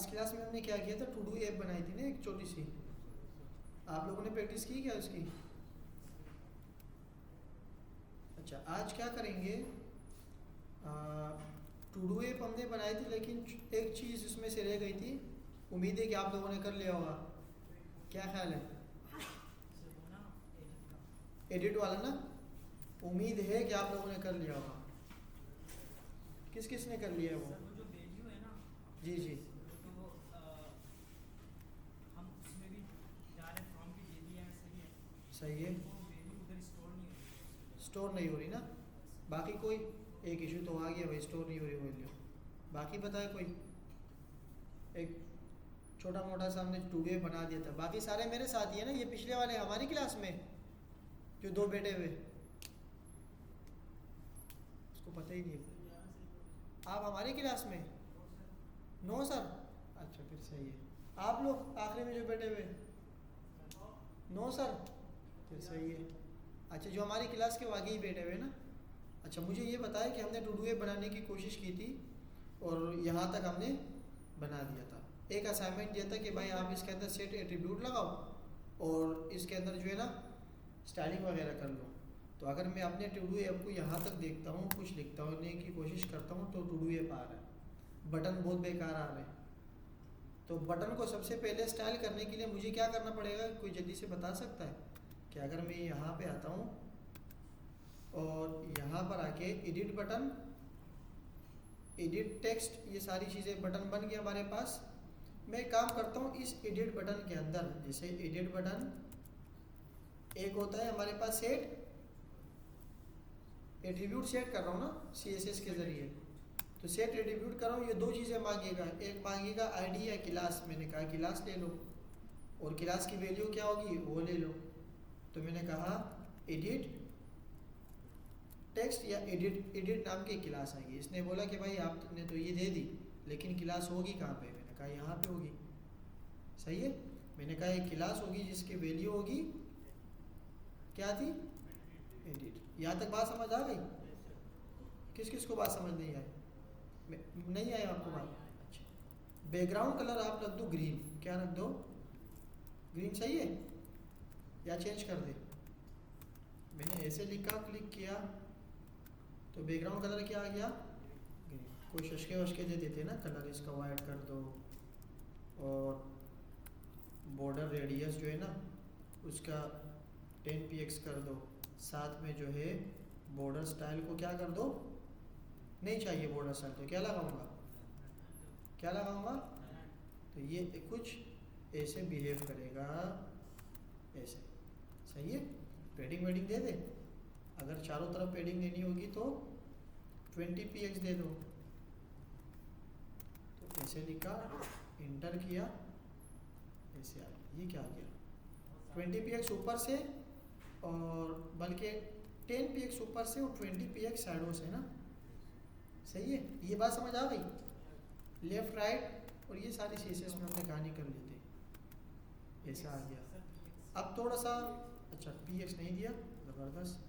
Last class में हमने क्या किया था, टू डू ऐप बनाई थी ना एक छोटी सी। आप लोगों ने प्रैक्टिस की क्या उसकी? अच्छा, आज क्या करेंगे, टू डू ऐप हमने बनाई थी लेकिन एक चीज़ उसमें से रह गई थी। उम्मीद है कि आप लोगों ने कर लिया होगा। क्या ख्याल है? एडिट वाला ना, उम्मीद है कि आप लोगों ने कर लिया होगा। किस किस ने कर लिया है वो? सर वो जो वैल्यू है ना, जी जी, तो वो हम उसमें भी जा रहे फॉर्म की दे दिया है, सही है। सही है। वो वैल्यू उधर स्टोर नहीं हो रही। स्टोर नहीं हो रही ना। बाकी कोई एक इशू तो आ गया भाई, स्टोर नहीं हो रही वैल्यू। बाकी बताए कोई? एक छोटा मोटा सा हमने टू डू बना दिया था। बाकी सारे मेरे साथ ही है ना, ये पिछले वाले हमारी क्लास में जो दो बैठे हुए, उसको पता ही नहीं। आप हमारी क्लास में? No sir. अच्छा फिर सही है। आप लोग आखिरी में जो बैठे हुए? No sir. फिर सही है। अच्छा, जो हमारी क्लास के वाकई बैठे हुए ना। अच्छा, मुझे ये बताया कि हमने टू डू ऐप बनाने की कोशिश की थी और यहाँ तक हमने बना दिया था। एक असाइनमेंट दिया था कि भाई आप इसके अंदर सेट एट्रीब्यूट लगाओ और इसके अंदर जो है ना स्टाइलिंग वगैरह कर लो। तो अगर मैं अपने टू डू ऐप को यहाँ तक देखता हूँ, कुछ लिखता हूँ की कोशिश करता हूँ, तो टू डू ऐप आ रहा है, बटन बहुत बेकार आ रहे हैं। तो बटन को सबसे पहले स्टाइल करने के लिए मुझे क्या करना पड़ेगा, कोई जल्दी से बता सकता है? कि अगर मैं यहाँ पे आता हूँ और यहाँ पर आके एडिट बटन, एडिट टेक्स्ट, ये सारी चीज़ें बटन बन गए हमारे पास। मैं काम करता हूँ इस एडिट बटन के अंदर, जैसे एडिट बटन एक होता है हमारे पास सेट एट्रीब्यूट सेट कर रहा हूँ ना CSS के ज़रिए। तो सेट एट्रीब्यूट कर रहा हूँ, ये दो चीज़ें मांगेगा। एक मांगेगा आईडी या क्लास, मैंने कहा क्लास ले लो, और क्लास की वैल्यू क्या होगी वो ले लो। तो मैंने कहा एडिट टेक्स्ट या एडिट नाम की क्लास आएगी। इसने बोला कि भाई आपने तो ये दे दी लेकिन क्लास होगी कहाँ पे? मैंने कहा यहाँ पे होगी। सही है। मैंने कहा एक क्लास होगी जिसकी वैल्यू होगी क्या थी? एडिट। यहाँ तक बात समझ आ गई? किस किस को बात समझ नहीं आई? नहीं आई आपको बात? अच्छा, बैकग्राउंड कलर आप रख दो ग्रीन। क्या रख दो? ग्रीन। सही है या चेंज कर दे? मैंने ऐसे लिखा, क्लिक किया तो बैकग्राउंड कलर क्या आ गया? ग्रीन। कोई शशके वशके दे देते ना, कलर इसका वाइट कर दो, और बॉर्डर रेडियस जो है ना उसका 10px कर दो। साथ में जो है बॉर्डर स्टाइल को क्या कर दो? नहीं चाहिए बॉर्डर स्टाइल, तो क्या लगाऊंगा? क्या लगाऊंगा? तो ये कुछ ऐसे बिहेव करेगा, ऐसे। सही है। पेडिंग वेडिंग दे दे। अगर चारों तरफ पेडिंग देनी होगी तो 20px दे दो। तो ऐसे लिखा, इंटर किया, ऐसे आ गया। ये क्या आ गया? 20px ऊपर से, और बल्कि 10px ऊपर से और 20px साइडों से ना। सही है। ये बात समझ आ गई? लेफ्ट राइट और ये सारी CSS में हमने कहानी कर ली थी। ऐसा आ गया। अब थोड़ा सा, अच्छा px नहीं दिया, ज़बरदस्त,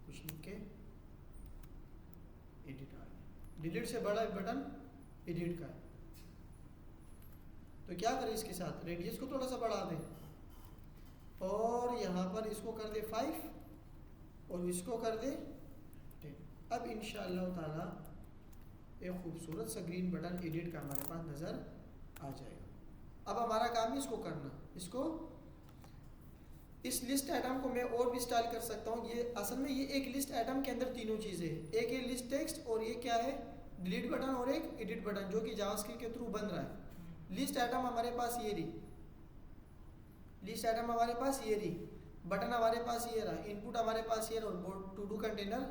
कुछ लिख के एडिट आ गया। डिलीट से बड़ा बटन एडिट का है। तो क्या करें इसके साथ? रेडियस को थोड़ा सा बढ़ा दें और यहाँ पर इसको कर दे 5 और इसको कर दे 10। अब इंशाअल्लाह ताला एक खूबसूरत सा ग्रीन बटन एडिट का हमारे पास नज़र आ जाएगा। अब हमारा काम है इसको करना। इसको, इस लिस्ट आइटम को मैं और भी स्टाइल कर सकता हूँ। ये असल में ये एक लिस्ट आइटम के अंदर तीनों चीज़ें हैं। एक है लिस्ट टेक्स्ट और ये क्या है? डिलीट बटन, और एक एडिट बटन जो कि जावास्क्रिप्ट के थ्रू बन रहा है। लिस्ट आइटम हमारे पास ये रही, लिस्ट आइटम हमारे पास ये रही, बटन हमारे पास ये रहा, इनपुट हमारे पास ये रहा, और टू डू कंटेनर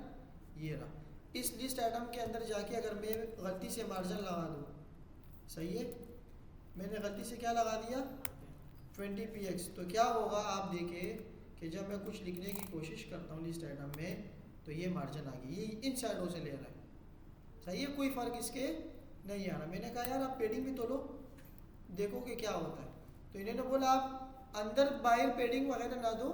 ये रहा। इस लिस्ट आइटम के अंदर जाके अगर मैं गलती से मार्जिन लगा दूँ, सही है, मैंने गलती से क्या लगा दिया? 20px, तो क्या होगा आप देखें कि जब मैं कुछ लिखने की कोशिश करता हूँ लिस्ट आइटम में तो ये मार्जिन आ गई, ये इन साइडों से ले रहा है। सही है, कोई फ़र्क इसके नहीं आ रहा। मैंने कहा यार आप पेडिंग भी तो लो, देखो कि क्या होता है। तो इन्होंने बोला आप अंदर बाहर पेडिंग वगैरह ना दो,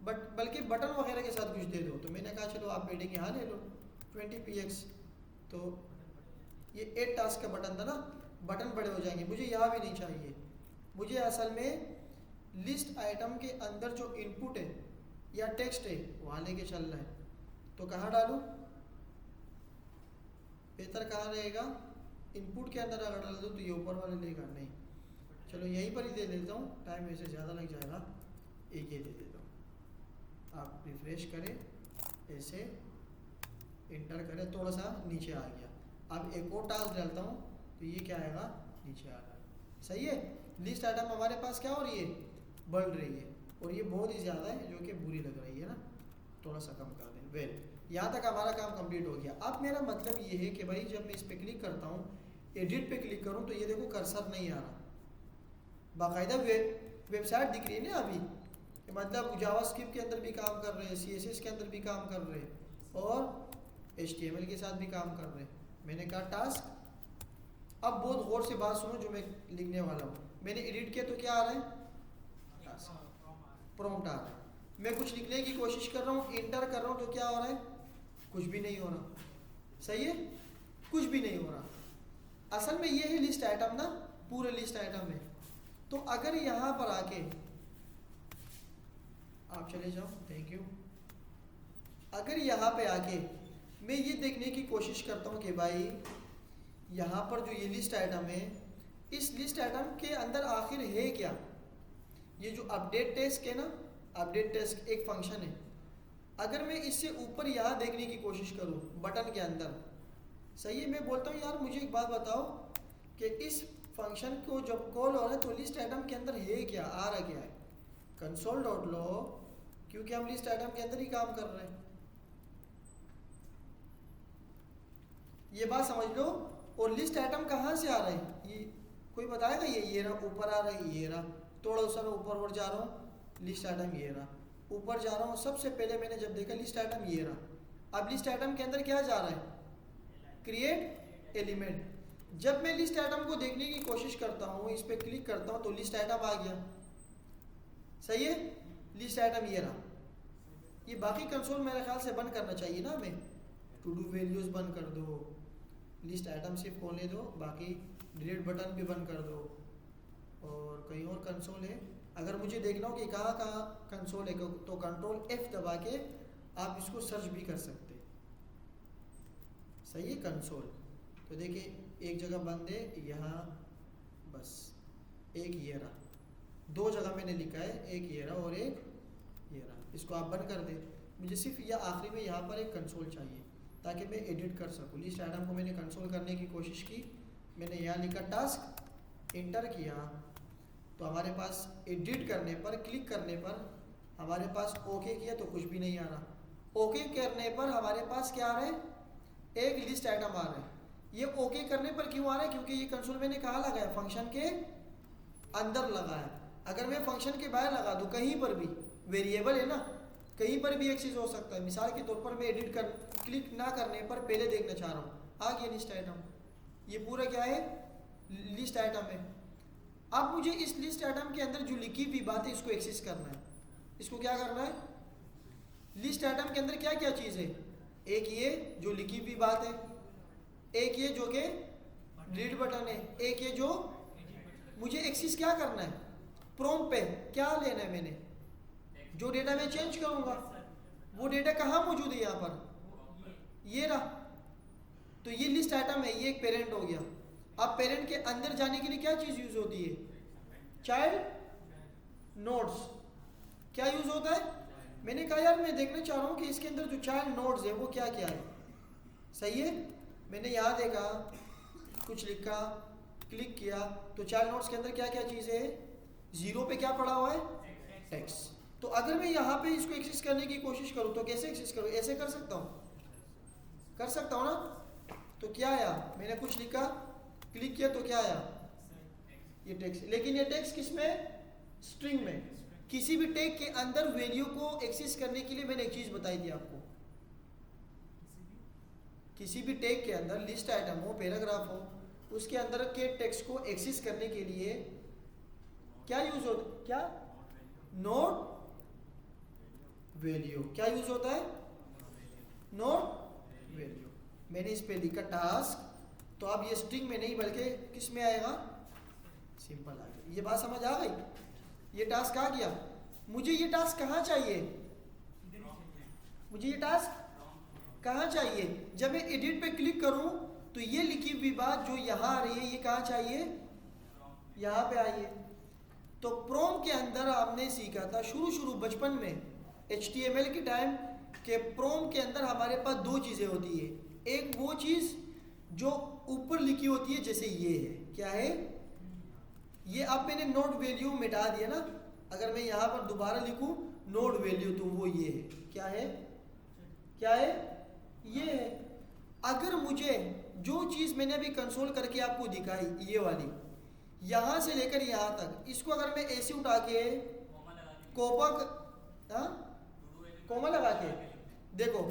बल्कि बटन वगैरह के साथ कुछ दे दो। तो मैंने कहा चलो आप पेडिंग यहाँ ले लो 20px। तो ये 8 टास्क का बटन था ना, बटन बड़े हो जाएंगे, मुझे यहाँ भी नहीं चाहिए। मुझे असल में लिस्ट आइटम के अंदर जो इनपुट है या टेक्स्ट है वहाँ लेके चल रहा है, तो कहाँ डालूँ? बेहतर कहाँ रहेगा? इनपुट के अंदर अगर डाल दूँ तो ये ऊपर वाले लेगा नहीं। चलो यहीं पर ही दे देता हूँ, टाइम वैसे ज़्यादा लग जाएगा, एक ये दे देता हूँ। आप रिफ्रेश करें, ऐसे इंटर करें, थोड़ा सा नीचे आ गया। अब एक और टास्क डालता हूँ तो ये क्या आएगा? नीचे आ रहा है। सही है, लिस्ट आइटम हमारे पास क्या हो रही है? बढ़ रही है, और ये बहुत ही ज़्यादा है जो कि बुरी लग रही है ना, थोड़ा सा कम कर दें। वेल, यहाँ तक हमारा काम कंप्लीट हो गया। अब मेरा मतलब ये है कि भाई जब मैं इस पर क्लिक करता हूँ, एडिट पे क्लिक करूँ तो ये देखो कर्सर नहीं आ रहा, बाकायदा वेबसाइट दिख रही है ना अभी, मतलब जावास्क्रिप्ट के अंदर भी काम कर रहे हैं, CSS के अंदर भी काम कर रहे हैं, और HTML के साथ भी काम कर रहे हैं। मैंने कहा टास्क। अब बहुत गौर से बात सुनो जो मैं लिखने वाला हूँ। मैंने एडिट किया तो क्या आ रहा है? प्रॉम्प्ट आ रहा है। मैं कुछ लिखने की कोशिश कर रहा हूँ, इंटर कर रहा हूँ तो क्या हो रहा है? कुछ भी नहीं हो रहा। सही है, कुछ भी नहीं हो रहा। असल में ये है लिस्ट आइटम ना, पूरे लिस्ट आइटम है। तो अगर यहाँ पर आके आप चले जाओ, थैंक यू। अगर यहाँ पे आके मैं ये देखने की कोशिश करता हूँ कि भाई यहाँ पर जो ये लिस्ट आइटम है, इस लिस्ट आइटम के अंदर आखिर है क्या? ये जो अपडेट टेस्ट है ना, अपडेट टेस्ट एक फंक्शन है। अगर मैं इससे ऊपर यहाँ देखने की कोशिश करूँ बटन के अंदर, सही है, मैं बोलता हूँ यार मुझे एक बात बताओ कि इस फंक्शन को जब कॉल हो रहा है तो लिस्ट आइटम के अंदर है क्या, आ रहा क्या है? console.log, क्योंकि हम लिस्ट आइटम के अंदर ही काम कर रहे हैं। ये बात समझ लो। और लिस्ट आइटम कहाँ से आ रहा है? ये कोई बताएगा? ये रहा, ऊपर आ रहा है, ये रहा, थोड़ा सा मैं ऊपर और जा रहा हूँ, लिस्ट आइटम ये रहा, ऊपर जा रहा हूँ, सबसे पहले मैंने जब देखा लिस्ट आइटम ये रहा। अब लिस्ट आइटम के अंदर क्या जा रहा है? Create element. जब मैं लिस्ट आइटम को देखने की कोशिश करता हूँ, इस पर क्लिक करता हूँ तो लिस्ट आइटम आ गया। सही है, लिस्ट आइटम ये रहा। ये बाकी कंसोल मेरे ख्याल से बंद करना चाहिए ना हमें, टू डू वैल्यूज बंद कर दो, लिस्ट आइटम सिर्फ खोलने दो, बाकी डिलीट बटन भी बंद कर दो। और कहीं और कंसोल है, अगर मुझे देखना हो कि कहाँ कहाँ कंसोल है तो कंट्रोल F दबा के आप इसको सर्च भी कर सकते। सही है, कंसोल। तो देखिए एक जगह बंद है यहाँ, बस एक ये रहा, दो जगह मैंने लिखा है, एक ये रहा और एक ये रहा। इसको आप बंद कर दें। मुझे सिर्फ यह आखिरी में यहाँ पर एक कंसोल चाहिए ताकि मैं एडिट कर सकूँ। लिस्ट आइटम को मैंने कंसोल करने की कोशिश की, मैंने यहाँ लिखा टास्क, इंटर किया तो हमारे पास एडिट करने पर, क्लिक करने पर हमारे पास ओके किया तो कुछ भी नहीं आ रहा। ओके करने पर हमारे पास क्या आ रहा है? एक लिस्ट आइटम आ रहा है। ये ओके करने पर क्यों आ रहा है? क्योंकि ये कंसोल मैंने कहाँ लगाया? फंक्शन के अंदर लगाया। अगर मैं फंक्शन के बाहर लगा दूँ, कहीं पर भी, वेरिएबल है ना, कहीं पर भी एक चीज़ हो सकता है। मिसाल के तौर पर मैं एडिट कर क्लिक ना करने पर पहले देखना चाह रहा हूँ, आ गया लिस्ट आइटम। ये पूरा क्या है? लिस्ट आइटम है। अब मुझे इस लिस्ट आइटम के अंदर जो लिखी हुई बात है इसको एक्सेस करना है। इसको क्या करना है? लिस्ट आइटम के अंदर क्या क्या चीज़ है? एक ये जो लिखी हुई बात है, एक ये जो कि डिलीट बटन है, एक ये जो मुझे एक्सेस क्या करना है? प्रॉम्प्ट पे क्या लेना है मैंने? जो डेटा मैं चेंज करूँगा वो डेटा कहाँ मौजूद है? यहाँ पर ये रहा। तो ये लिस्ट आइटम है, ये एक पेरेंट हो गया। अब पेरेंट के अंदर जाने के लिए क्या चीज़ यूज़ होती है? Child nodes. क्या यूज़ होता है? मैंने कहा यार मैं देखना चाह रहा हूँ कि इसके अंदर जो चाइल्ड नोड्स है वो क्या क्या है। सही है, मैंने यहाँ देखा, कुछ लिखा, क्लिक किया तो चाइल्ड नोड्स के अंदर क्या क्या चीज़ है? जीरो पे क्या पड़ा हुआ है? टेक्स्ट। तो अगर मैं यहाँ पे इसको एक्सेस करने की कोशिश करूँ तो कैसे एक्सेस करूँ? ऐसे कर सकता हूँ, कर सकता हूँ ना। तो क्या आया? मैंने कुछ लिखा, क्लिक किया तो क्या आया? ये टेक्स्ट। लेकिन ये टेक्स्ट किस में? स्ट्रिंग में। किसी भी टैग के अंदर वैल्यू को एक्सेस करने के लिए मैंने एक चीज़ बताई थी आपको। किसी भी टैग के अंदर, लिस्ट आइटम हो, पैराग्राफ हो, उसके अंदर के टेक्स्ट को एक्सेस करने के लिए क्या यूज होता? क्या? Note value. क्या यूज होता है? Note value. मैंने इस पे लिखा टास्क तो अब ये स्ट्रिंग में नहीं बल्कि किस में आएगा, सिंपल आ गया। ये बात समझ आ गई? ये टास्क आ गया। मुझे ये टास्क कहाँ चाहिए, इधर ही चाहिए। मुझे ये टास्क कहाँ चाहिए? जब मैं एडिट पे क्लिक करूं तो ये लिखी हुई बात जो यहाँ आ रही है ये कहाँ चाहिए, यहाँ पे आइए। तो प्रोम के अंदर आपने सीखा था शुरू बचपन में HTML के टाइम के प्रोम के अंदर हमारे पास दो चीज़ें होती है। एक वो चीज़ जो ऊपर लिखी होती है जैसे ये है, क्या है ये, अब मैंने नोड वैल्यू मिटा दिया ना, अगर मैं यहाँ पर दोबारा लिखूं नोड वैल्यू तो वो ये है, क्या है, क्या है, ये है। अगर मुझे जो चीज़ मैंने अभी कंसोल करके आपको दिखाई ये वाली, यहाँ से लेकर यहाँ तक, इसको अगर मैं ऐसे उठा के कोमा कोमा लगा के देखो,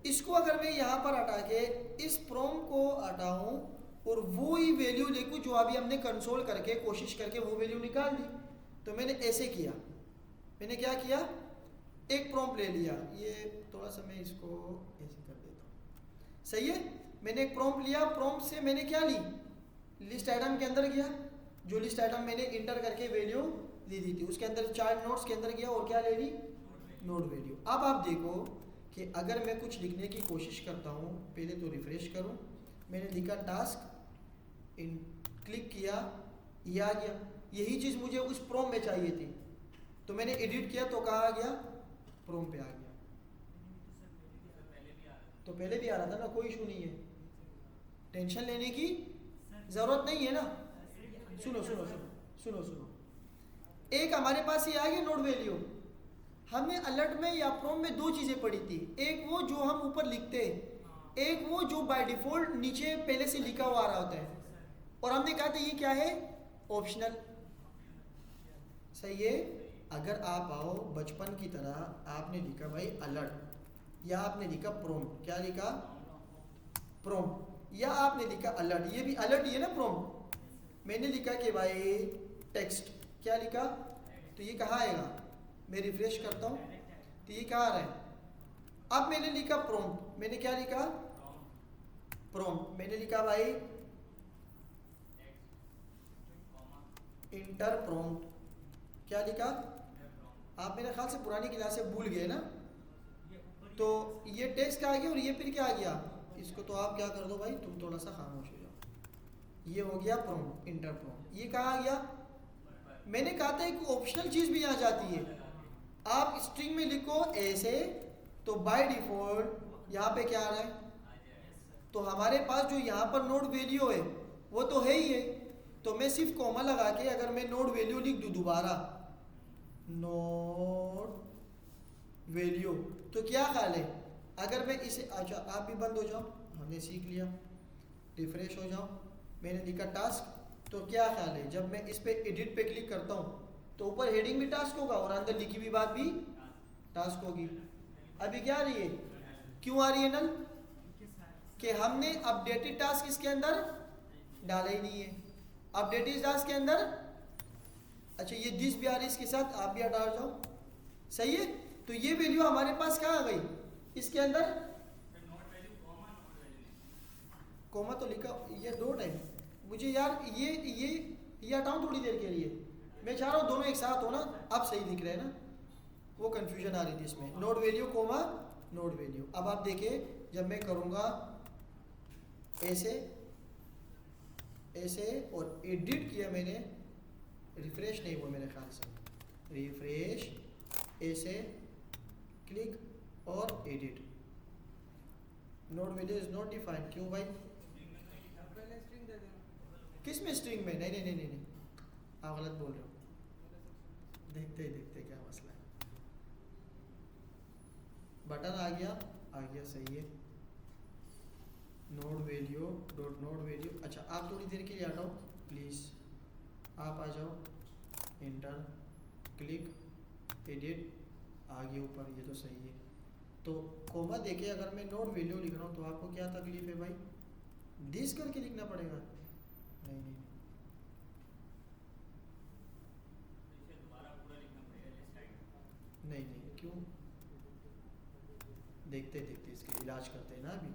इसको अगर मैं यहाँ पर हटा के इस प्रोम को हटाऊं और वो ही वैल्यू लिखूं जो अभी हमने कंसोल करके कोशिश करके वो वैल्यू निकाल दी, तो मैंने ऐसे किया, मैंने क्या किया, एक प्रॉम्प्ट ले लिया। ये थोड़ा सा मैं इसको ऐसे कर देता हूँ, सही है। मैंने एक प्रॉम्प्ट लिया, प्रॉम्प्ट से मैंने क्या ली, लिस्ट आइटम के अंदर गया, जो लिस्ट आइटम मैंने इंटर करके वैल्यू दे दी थी उसके अंदर चार्ट नोट्स के अंदर गया और क्या ले ली, नोड वैल्यू। अब आप देखो कि अगर मैं कुछ लिखने की कोशिश करता हूँ, पहले तो रिफ्रेश करूँ, मैंने लिखा टास्क, इन क्लिक किया, ये आ गया। यही चीज़ मुझे उस प्रोम में चाहिए थी, तो मैंने एडिट किया तो कहाँ आ गया, प्रोम पे आ गया। तो पहले भी आ रहा था ना, कोई इशू नहीं है, टेंशन लेने की ज़रूरत नहीं है ना। सुनो सुनो सुनो सुनो सुनो, एक हमारे पास ये आ गया नोड वैल्यू। हमने अलर्ट में या प्रोम में दो चीज़ें पढ़ी थी, एक वो जो हम ऊपर लिखते हैं, एक वो जो बाय डिफ़ॉल्ट नीचे पहले से लिखा हुआ आ रहा होता है, और हमने कहा था ये क्या है, ऑप्शनल, सही है। अगर आप आओ बचपन की तरह, आपने लिखा भाई अलर्ट या आपने लिखा प्रोम, क्या लिखा, प्रोम, या आपने लिखा अलर्ट, ये भी अलर्ट ही है ना प्रोम। मैंने लिखा कि भाई टेक्स्ट, क्या लिखा, तो ये कहाँ आएगा, मैं रिफ्रेश करता हूँ तो ये कहाँ आ रहा है। अब मैंने लिखा प्रॉम्प्ट, मैंने क्या लिखा, प्रॉम्प्ट, मैंने लिखा भाई इंटर प्रॉम्प्ट, क्या लिखा, आप मेरे ख्याल से पुरानी क्लास से भूल गए ना। तो ये टेक्स्ट आ गया और ये फिर क्या आ गया, इसको तो आप क्या कर दो भाई, तुम थोड़ा सा खामोश हो जाओ। ये हो गया प्रॉम्प्ट, इंटर प्रॉम्प्ट। ये कहाँ आ गया, मैंने कहा था एक ऑप्शनल चीज़ भी यहाँ जाती है। आप स्ट्रिंग में लिखो ऐसे तो बाय डिफ़ॉल्ट यहाँ पे क्या आ रहा है, तो हमारे पास जो यहाँ पर नोड वैल्यू है वो तो है ही है। तो मैं सिर्फ कॉमा लगा के अगर मैं नोड वैल्यू लिख दूँ दोबारा, नोड वैल्यू, तो क्या ख्याल है, अगर मैं इसे, अच्छा आप भी बंद हो जाओ, हमने सीख लिया, रिफ्रेश हो जाओ, मैंने लिखा टास्क, तो क्या ख्याल है जब मैं इस पे एडिट पे क्लिक करता हूँ तो ऊपर हेडिंग भी टास्क होगा और अंदर लिखी हुई बात भी टास्क होगी। अभी क्या आ रही है, क्यों आ रही है नल, कि हमने अपडेटेड टास्क इसके अंदर डाला ही नहीं है। अपडेटेड टास्क के अंदर, अच्छा ये दिस भी आ रही है इसके साथ, आप भी हटा जाओ, सही है। तो ये वैल्यू हमारे पास कहाँ आ गई, इसके अंदर कोमा तो लिखा, ये डॉट है। मुझे यार ये हटाऊं थोड़ी देर के लिए, मैं चाह रहा हूँ दोनों एक साथ हो ना, अब सही दिख रहे हैं ना, वो कंफ्यूजन आ रही थी इसमें, node value comma node value. अब आप देखिए जब मैं करूँगा ऐसे ऐसे और एडिट किया मैंने, रिफ्रेश नहीं हुआ मेरे ख्याल से, रिफ्रेश, ऐसे क्लिक और edit, node value is not defined. क्यों भाई, किस में स्ट्रिंग में, नहीं नहीं नहीं नहीं, आप गलत बोल रहे हो, देखते ही देखते क्या मसला है। बटन आ गया सही है, node value dot node value. अच्छा आप थोड़ी देर के लिए हटाओ प्लीज़, आप आ जाओ, इंटर क्लिक एडिट, आ गया ऊपर, ये तो सही है। तो कोमा देखिए, अगर मैं नोड वैल्यू लिख रहा हूँ तो आपको क्या तकलीफ है भाई, दिस करके लिखना पड़ेगा, नहीं नहीं नहीं नहीं, क्यों, देखते देखते इसके इलाज करते हैं ना। अभी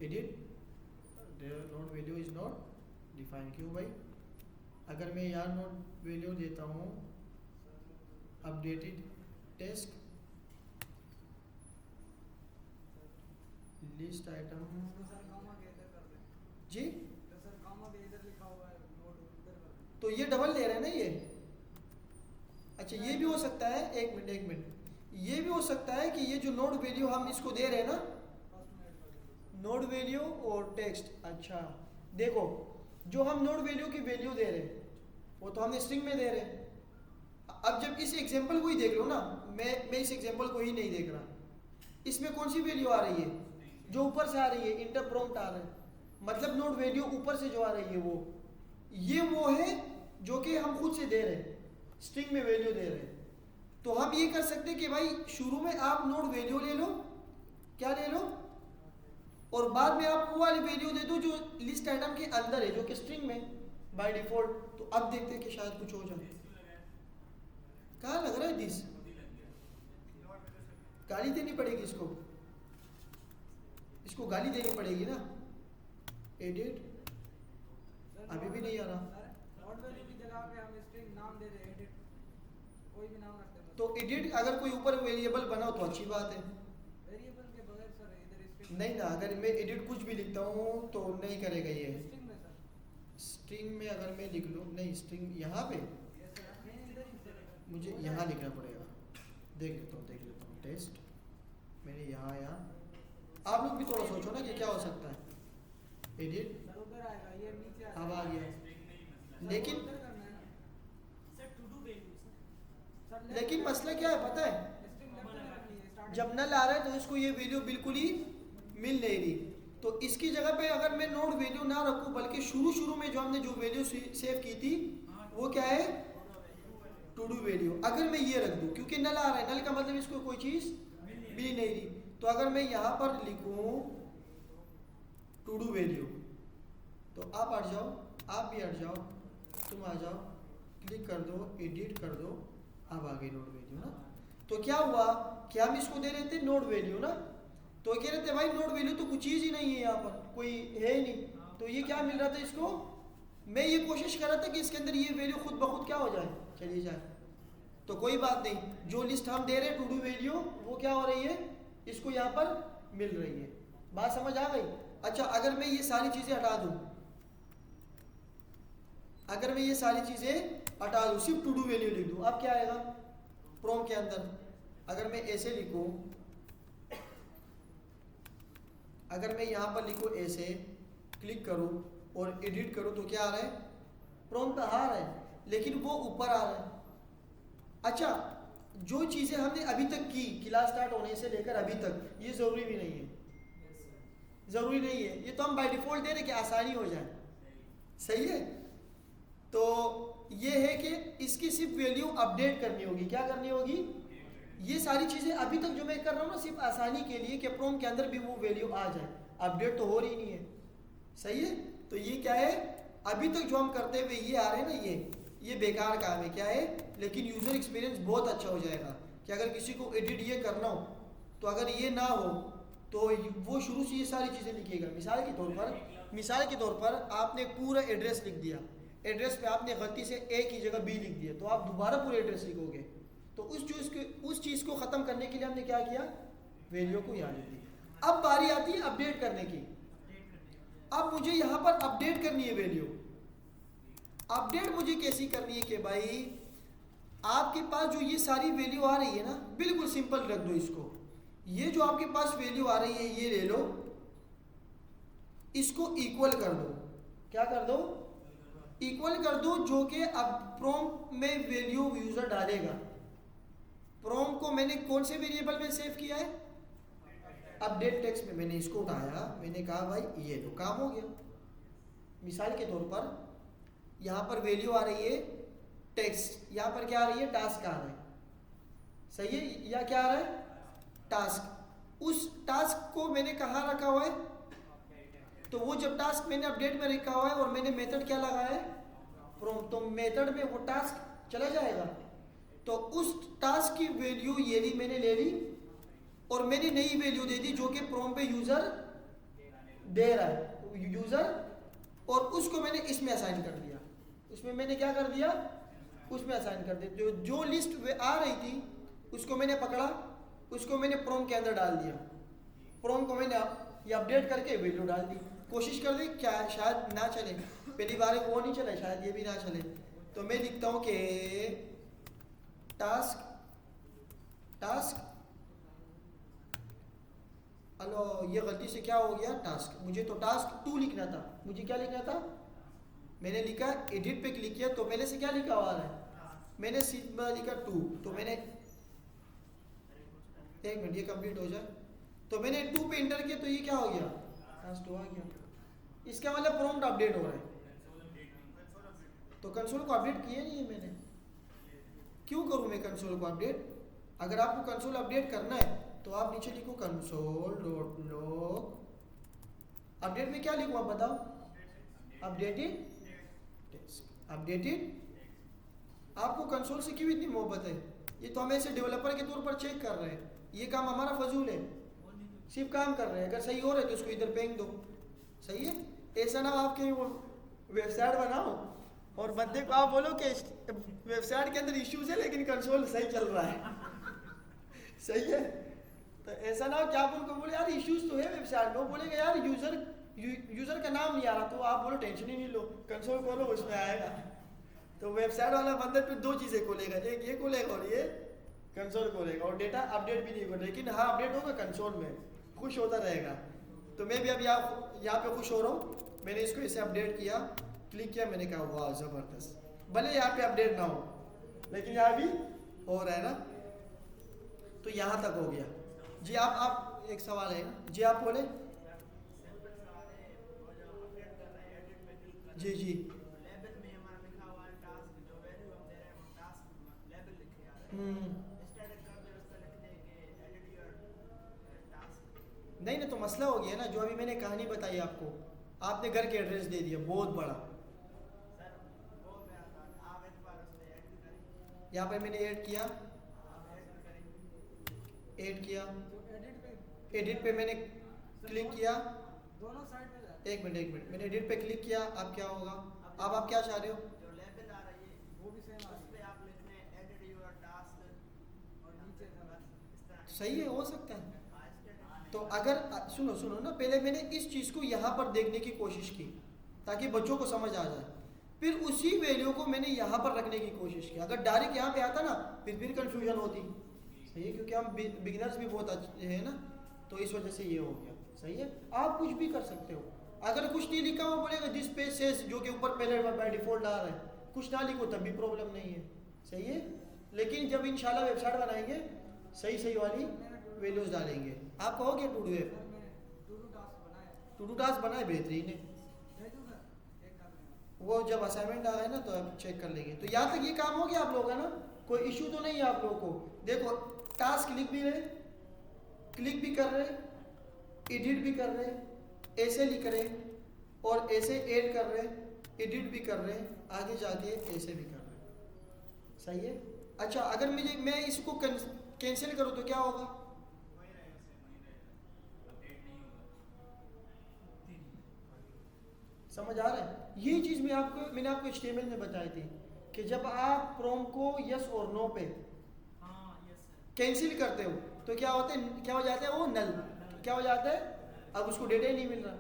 edit node value is not define. क्यों भाई? अगर मैं यहाँ नोड वैल्यू देता हूँ अपडेटेड टेस्ट लिस्ट आइटम तो सर कॉमा के इधर कर दें। जी, तो सर कॉमा के इधर लिखा हुआ है नोड उधर कर दें। तो ये डबल ले रहे हैं ना ये। अच्छा ये भी हो सकता है, एक मिनट, ये भी हो सकता है कि ये जो नोड वैल्यू हम इसको दे रहे हैं ना, फर्स्ट में ऐड कर दें। नोड वैल्यू और टेक्स्ट। अच्छा देखो, जो हम नोड वैल्यू की वैल्यू दे रहे हैं वो तो हमने स्ट्रिंग में दे रहे हैं। अब जब इस एग्जांपल को ही देख लो ना, मैं इस एग्जांपल को ही नहीं देख रहा, इसमें कौन सी वैल्यू आ रही है? जो ऊपर से आ रही है, इंटर प्रॉम्प्ट आ रहा है, मतलब नोड वैल्यू ऊपर से जो आ रही है वो है जो कि हम खुद से दे रहे हैं, स्ट्रिंग में वैल्यू दे रहे हैं। तो हम ये कर सकते हैं कि भाई शुरू में आप नोड वैल्यू ले लो, क्या ले लो, और बाद में आप वो वाली वैल्यू दे दो जो लिस्ट आइटम के अंदर है, जो कि स्ट्रिंग में बाय डिफॉल्ट। तो अब देखते हैं कि शायद कुछ हो जाए। कहाँ लग रहा है दिस? गाली देनी पड़ेगी इसको गाली देनी पड़ेगी ना। एडिट सर, अभी भी नहीं आ रहा। सर नोड वैल्यू की जगह पे हम स्ट्रिंग नाम दे दें, एडिट कोई भी नाम रख दें। तो एडिट अगर कोई ऊपर वेरिएबल बना हो तो अच्छी बात है। वेरिएबल के बगैर सर इधर स्ट्रिंग नहीं ना, अगर मैं एडिट कुछ भी लिखता हूँ तो नहीं करेगा ये। स्ट्रिंग में सर। स्ट्रिंग में अगर मैं लिख लूँ, नहीं स्ट्रिंग यहाँ पे यस सर, नहीं इधर ही सर। मुझे यहाँ लिखना पड़ेगा। देख लेता हूँ टेस्ट। मैंने यहाँ आप लोग भी थोड़ा सोचो ना कि क्या हो सकता है। एडिट सर उधर आएगा, ये नीचे अब आ गया, सर, लेकिन उधर करना है ना। Sir to do value sir लेकिन मसला क्या है पता है? स्ट्रिंग लेफ्ट में रखनी है स्टार्टिंग। जब नल आ रहा है तो इसको ये वैल्यू बिल्कुल ही मिल नहीं रही। तो इसकी जगह पे अगर मैं नोड वैल्यू ना रखूं, बल्कि शुरू में जो हमने जो वैल्यू सेव की थी वो क्या है? To do value. अगर मैं ये रख दूं, क्योंकि नल आ रहा है, नल का मतलब इसको कोई चीज मिल नहीं रही, तो अगर मैं यहाँ पर लिखूं टू डू वैल्यू, तो आप हट जाओ, आप भी हट जाओ, तुम आ जाओ, क्लिक कर दो, एडिट कर दो, अब आ गई नोड वैल्यू ना। तो क्या हुआ कि हम इसको दे रहे थे नोड वैल्यू ना, तो कह रहे थे भाई नोड वैल्यू तो कुछ चीज ही नहीं है, यहाँ पर कोई है ही नहीं। तो ये क्या मिल रहा था इसको? मैं ये कोशिश कर रहा था कि इसके अंदर ये वैल्यू खुद ब खुद क्या हो जाए, चली जाए। तो कोई बात नहीं, जो लिस्ट हम दे रहे हैं टू डू वैल्यू वो क्या हो रही है, इसको यहाँ पर मिल रही है। बात समझ आ गई? अच्छा अगर मैं ये सारी चीजें हटा दूं, अगर मैं ये सारी चीजें हटा दूं, सिर्फ टू डू वैल्यू लिख दूं, अब क्या आएगा प्रॉम्प्ट के अंदर? अगर मैं ऐसे लिखूं, अगर मैं यहाँ पर लिखूं ऐसे, क्लिक करूं और एडिट करूं, तो क्या आ रहा है? प्रॉम्प्ट आ रहा है, लेकिन वो ऊपर आ रहा है। अच्छा जो चीजें हमने अभी तक की, क्लास स्टार्ट होने से लेकर अभी तक, ये जरूरी भी नहीं है, जरूरी नहीं है, ये तो हम बाय डिफॉल्ट दे रहे कि आसानी हो जाए। सही है? तो ये है कि इसकी सिर्फ वैल्यू अपडेट करनी होगी। क्या करनी होगी? ये सारी चीजें अभी तक जो मैं कर रहा हूँ ना, सिर्फ आसानी के लिए कि प्रॉम्प्ट के अंदर भी वो वैल्यू आ जाए, अपडेट तो हो रही नहीं है। सही है? तो ये क्या है, अभी तक जो हम करते हुए ये आ रहे हैं ना, ये बेकार काम है। क्या है? लेकिन यूजर एक्सपीरियंस बहुत अच्छा हो जाएगा कि अगर किसी को एडिट ये करना हो, तो अगर ये ना हो तो वो शुरू से ये सारी चीज़ें लिखेगा। मिसाल के तौर पर आपने पूरा एड्रेस लिख दिया, एड्रेस पे आपने गलती से ए की जगह बी लिख दिया, तो आप दोबारा पूरा एड्रेस लिखोगे। तो उस चीज़ को ख़त्म करने के लिए हमने क्या किया, वैल्यू को यहाँ लिख दी। अब बारी आती है अपडेट करने की। अब मुझे यहाँ पर अपडेट करनी है वैल्यू। अपडेट मुझे कैसी करनी है कि भाई आपके पास जो ये सारी वैल्यू आ रही है ना, बिल्कुल सिंपल रख दो इसको। ये जो आपके पास वैल्यू आ रही है ये ले लो, इसको इक्वल कर दो। क्या कर दो? इक्वल कर दो, जो कि अब प्रॉम्प्ट में वैल्यू यूजर डालेगा। प्रॉम्प्ट को मैंने कौन से वेरिएबल में सेव किया है? अपडेट टेक्स्ट में। मैंने इसको उठाया, मैंने कहा भाई ये लो, काम हो गया। मिसाल के तौर पर यहाँ पर वैल्यू आ रही है टेक्स्ट, यहाँ पर क्या आ रही है? टास्क आ रहा है। सही है? या क्या आ रहा है? टास्क। उस टास्क को मैंने कहाँ रखा हुआ है? तो वो जब टास्क मैंने अपडेट में रखा हुआ है और मैंने मेथड क्या लगाया है? प्रॉम्प्ट। तो मेथड में वो टास्क चला जाएगा। तो उस टास्क की वैल्यू ये ली, मैंने ले ली और मैंने नई वैल्यू दे दी जो कि प्रॉम्प्ट पे यूजर दे रहा है। यूज़र, और उसको मैंने इसमें असाइन कर दिया। उसमें मैंने क्या कर दिया, उसमें असाइन कर दिया। जो लिस्ट आ रही थी उसको मैंने पकड़ा, उसको मैंने प्रोम के अंदर डाल दिया। प्रोम को मैंने ये अपडेट करके वैल्यू डाल दी। कोशिश कर दी, क्या शायद ना चले, पहली बार वो नहीं चला, शायद ये भी ना चले। तो मैं लिखता हूँ कि टास्क हेलो, ये गलती से क्या हो गया, टास्क, मुझे तो टास्क 2 लिखना था। मुझे क्या लिखना था, मैंने लिखा एडिट पे क्लिक किया तो पहले से क्या लिखा हुआ है, मैंने लिखा 2, तो मैंने एक मिनट ये कंप्लीट हो जाए, तो मैंने 2 पे इंटर किया तो ये क्या हो गया, टास्क 2 आ गया। इसका मतलब प्रॉम्प्ट अपडेट हो रहा है। तो कंसोल को अपडेट किया नहीं है मैंने, क्यों करूं मैं कंसोल को अपडेट। अगर आपको कंसोल अपडेट करना है तो आप नीचे लिखो कंसोल डॉट लॉग। अपडेट में क्या लिखूं आप बताओ, अपडेटेड। आपको कंसोल से क्यों इतनी मोहब्बत है, ये तो हम ऐसे डेवलपर के तौर पर चेक कर रहे हैं, ये काम हमारा फजूल है, सिर्फ काम कर रहे हैं। अगर सही हो रहा है तो उसको इधर फेंक दो, सही है। ऐसा ना आपके वो वेबसाइट बनाओ और बंदे को आप बोलो कि वेबसाइट के अंदर इश्यूज है लेकिन कंसोल सही चल रहा है सही है। तो ऐसा ना हो कि आप उनको बोले यार इश्यूज तो है वेबसाइट में, वो बोलेगा यार यूजर का नाम नहीं आ रहा, तो आप बोलो टेंशन ही नहीं लो, कंसोल खोलो उसमें आएगा। तो वेबसाइट वाला बंदा फिर 2 चीज़ें खोलेगा, एक ये खोलेगा और ये कंसोल खोलेगा, और डेटा अपडेट भी नहीं होगा, लेकिन हाँ अपडेट होगा कंसोल में, खुश होता रहेगा। तो मैं भी अब यहाँ पे खुश हो रहा हूँ, मैंने इसको ऐसे अपडेट किया, क्लिक किया, मैंने कहा वाह ज़बरदस्त, भले यहाँ पे अपडेट ना हो लेकिन यहाँ भी हो रहा है ना। तो यहाँ तक हो गया जी। आप एक सवाल है ना जी, आप बोले जी जी। नहीं तो मसला हो गया ना, जो अभी मैंने कहानी बताई आपको, आपने घर के एड्रेस दे दिया बहुत बड़ा, यहाँ पर मैंने ऐड किया, एडिट पे मैंने क्लिक किया, दोनों साइड में जाते एक मिनट मैंने एडिट पे क्लिक किया। अब क्या होगा, अब आप क्या चाह रहे हो, जो लेबल आ रही है वो भी सेम आ रही है, आप लिखने एडिट योर टास्क और नीचे इस तरह सही है, हो सकता है। तो अगर सुनो ना, पहले मैंने इस चीज़ को यहाँ पर देखने की कोशिश की ताकि बच्चों को समझ आ जाए, फिर उसी वैल्यू को मैंने यहाँ पर रखने की कोशिश की। अगर डायरेक्ट यहाँ पे आता ना फिर कंफ्यूजन होती, सही है, क्योंकि हम बिगिनर्स भी बहुत अच्छे हैं ना, तो इस वजह से ये हो गया। सही है, आप कुछ भी कर सकते हो, अगर कुछ नहीं लिखा हुआ बोलेगा दिस पेज सेज, जो कि ऊपर पहले बाय डिफॉल्ट आ रहा है, कुछ ना लिखो तब भी प्रॉब्लम नहीं है, सही है। लेकिन जब इंशाल्लाह वेबसाइट बनाएंगे सही वाली वैल्यूज डालेंगे। आप कहोगे to do app, to do task बनाए, बेहतरीन है, वो जब असाइनमेंट आ गए ना तो आप चेक कर लेंगे। तो यहाँ तक ये काम हो गया आप लोगों का ना, कोई इशू तो नहीं है आप लोगों को। देखो टास्क लिख भी रहे, क्लिक भी कर रहे, एडिट भी कर रहे, ऐसे लिख रहे और ऐसे ऐड कर रहे, एडिट भी कर रहे, आगे जाके ऐसे भी कर रहे, सही है। अच्छा, अगर मैं इसको कैंसिल करूँ तो क्या होगा, समझ आ रहा है। ये चीज़ मैंने आपको HTML में बताई थी कि जब आप प्रोम को यस और नो पे कैंसिल करते हो तो क्या होता है, क्या हो जाता है, वो नल क्या हो जाता है, अब उसको डेटा ही नहीं मिल रहा,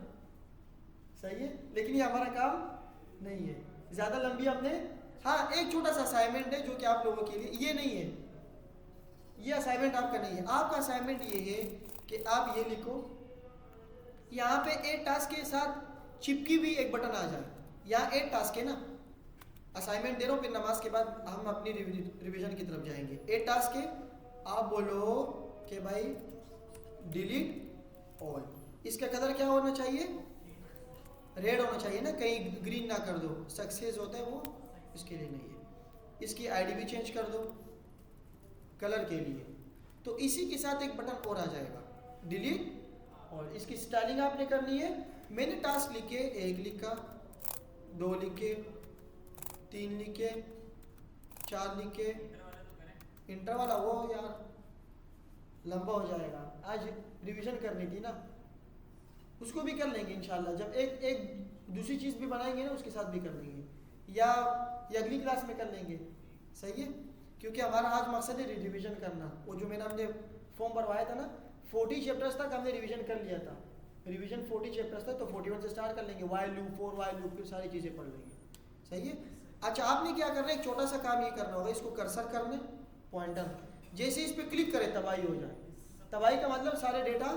सही है। लेकिन ये हमारा काम नहीं है, ज़्यादा लंबी हमने, हाँ एक छोटा सा असाइनमेंट है जो कि आप लोगों के लिए, ये नहीं है, ये असाइनमेंट आपका नहीं है। आपका असाइनमेंट ये है कि आप ये लिखो, यहाँ पे एक टास्क के साथ चिपकी भी एक बटन आ जाए, यहाँ 8 टास्क है ना, असाइनमेंट दे रहा हूँ, फिर नमाज के बाद हम अपनी रिवीजन की तरफ जाएंगे। 8 टास्क है, आप बोलो कि भाई डिलीट ऑल, इसका कलर क्या होना चाहिए, रेड होना चाहिए ना, कहीं ग्रीन ना कर दो, सक्सेस होता है वो, इसके लिए नहीं है। इसकी आईडी भी चेंज कर दो कलर के लिए, तो इसी के साथ एक बटन और आ जाएगा डिलीट, और इसकी स्टाइलिंग आपने करनी है। मैंने टास्क लिखे, 1 लिखा, 2 लिखे, 3 लिखे, 4 लिखे, इंटर वाला वो यार लंबा हो जाएगा, आज रिवीजन करनी थी ना, उसको भी कर लेंगे इंशाल्लाह, जब एक एक दूसरी चीज़ भी बनाएंगे ना उसके साथ भी कर लेंगे, या अगली क्लास में कर लेंगे। सही है, क्योंकि हमारा आज मकसद है रिविजन करना। वो जो मैंने हमने फॉर्म भरवाया था ना, 40 चैप्टर्स तक हमने रिवीजन कर लिया था। रिवीजन 40 चैप्टर्स तक, तो 41 से स्टार्ट कर लेंगे, while loop, for while loop, फिर सारी चीज़ें पढ़ लेंगे। सही है। अच्छा, आपने क्या करना है, एक छोटा सा काम ये करना होगा, इसको कर्सर करने पॉइंटर, जैसे इस पर क्लिक करें तबाही हो जाए। तबाही का मतलब सारे डेटा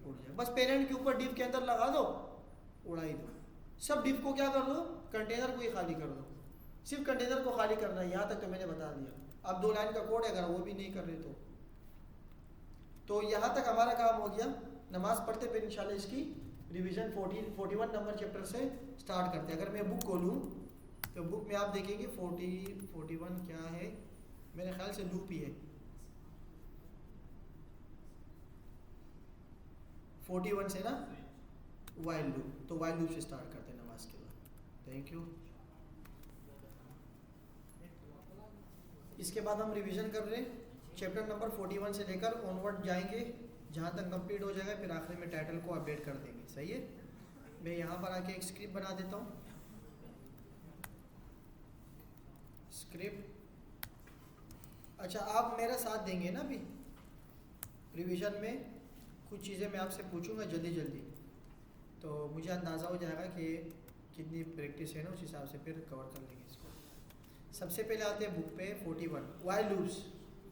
उड़ जाए। बस पेरेंट के ऊपर डिव के अंदर लगा दो, उड़ा ही दो। सब डिव को क्या कर दो, कंटेनर को ही खाली कर दो। सिर्फ कंटेनर को खाली करना है, यहाँ तक तो मैंने बता दिया। अब 2 लाइन का कोड है, अगर वो भी नहीं कर रहे तो यहाँ तक हमारा काम हो गया। नमाज पढ़ते फिर इंशाल्लाह इसकी रिवीजन 41 नंबर चैप्टर से स्टार्ट करते हैं। अगर मैं बुक खोलूँ तो बुक में आप देखेंगे 41 क्या है, मेरे ख्याल से लूप ही है। 41 से ना वाइल लूप, तो वाइल लूप से स्टार्ट करते हैं नमाज के बाद। Thank you. इसके बाद हम रिवीजन कर रहे हैं, चैप्टर नंबर 41 से लेकर ऑनवर्ड जाएंगे, जहाँ तक कंप्लीट हो जाएगा, फिर आखिर में टाइटल को अपडेट कर देंगे। सही है। मैं यहाँ पर आके एक स्क्रिप्ट बना देता हूँ। स्क्रिप्ट, अच्छा आप मेरा साथ देंगे ना अभी रिवीजन में? कुछ चीज़ें मैं आपसे पूछूंगा जल्दी जल्दी, तो मुझे अंदाज़ा हो जाएगा कि कितनी प्रैक्टिस है ना, उस हिसाब से फिर कवर कर लेंगे इसको। सबसे पहले आते हैं बुक पे 41 वाइल लूप्स।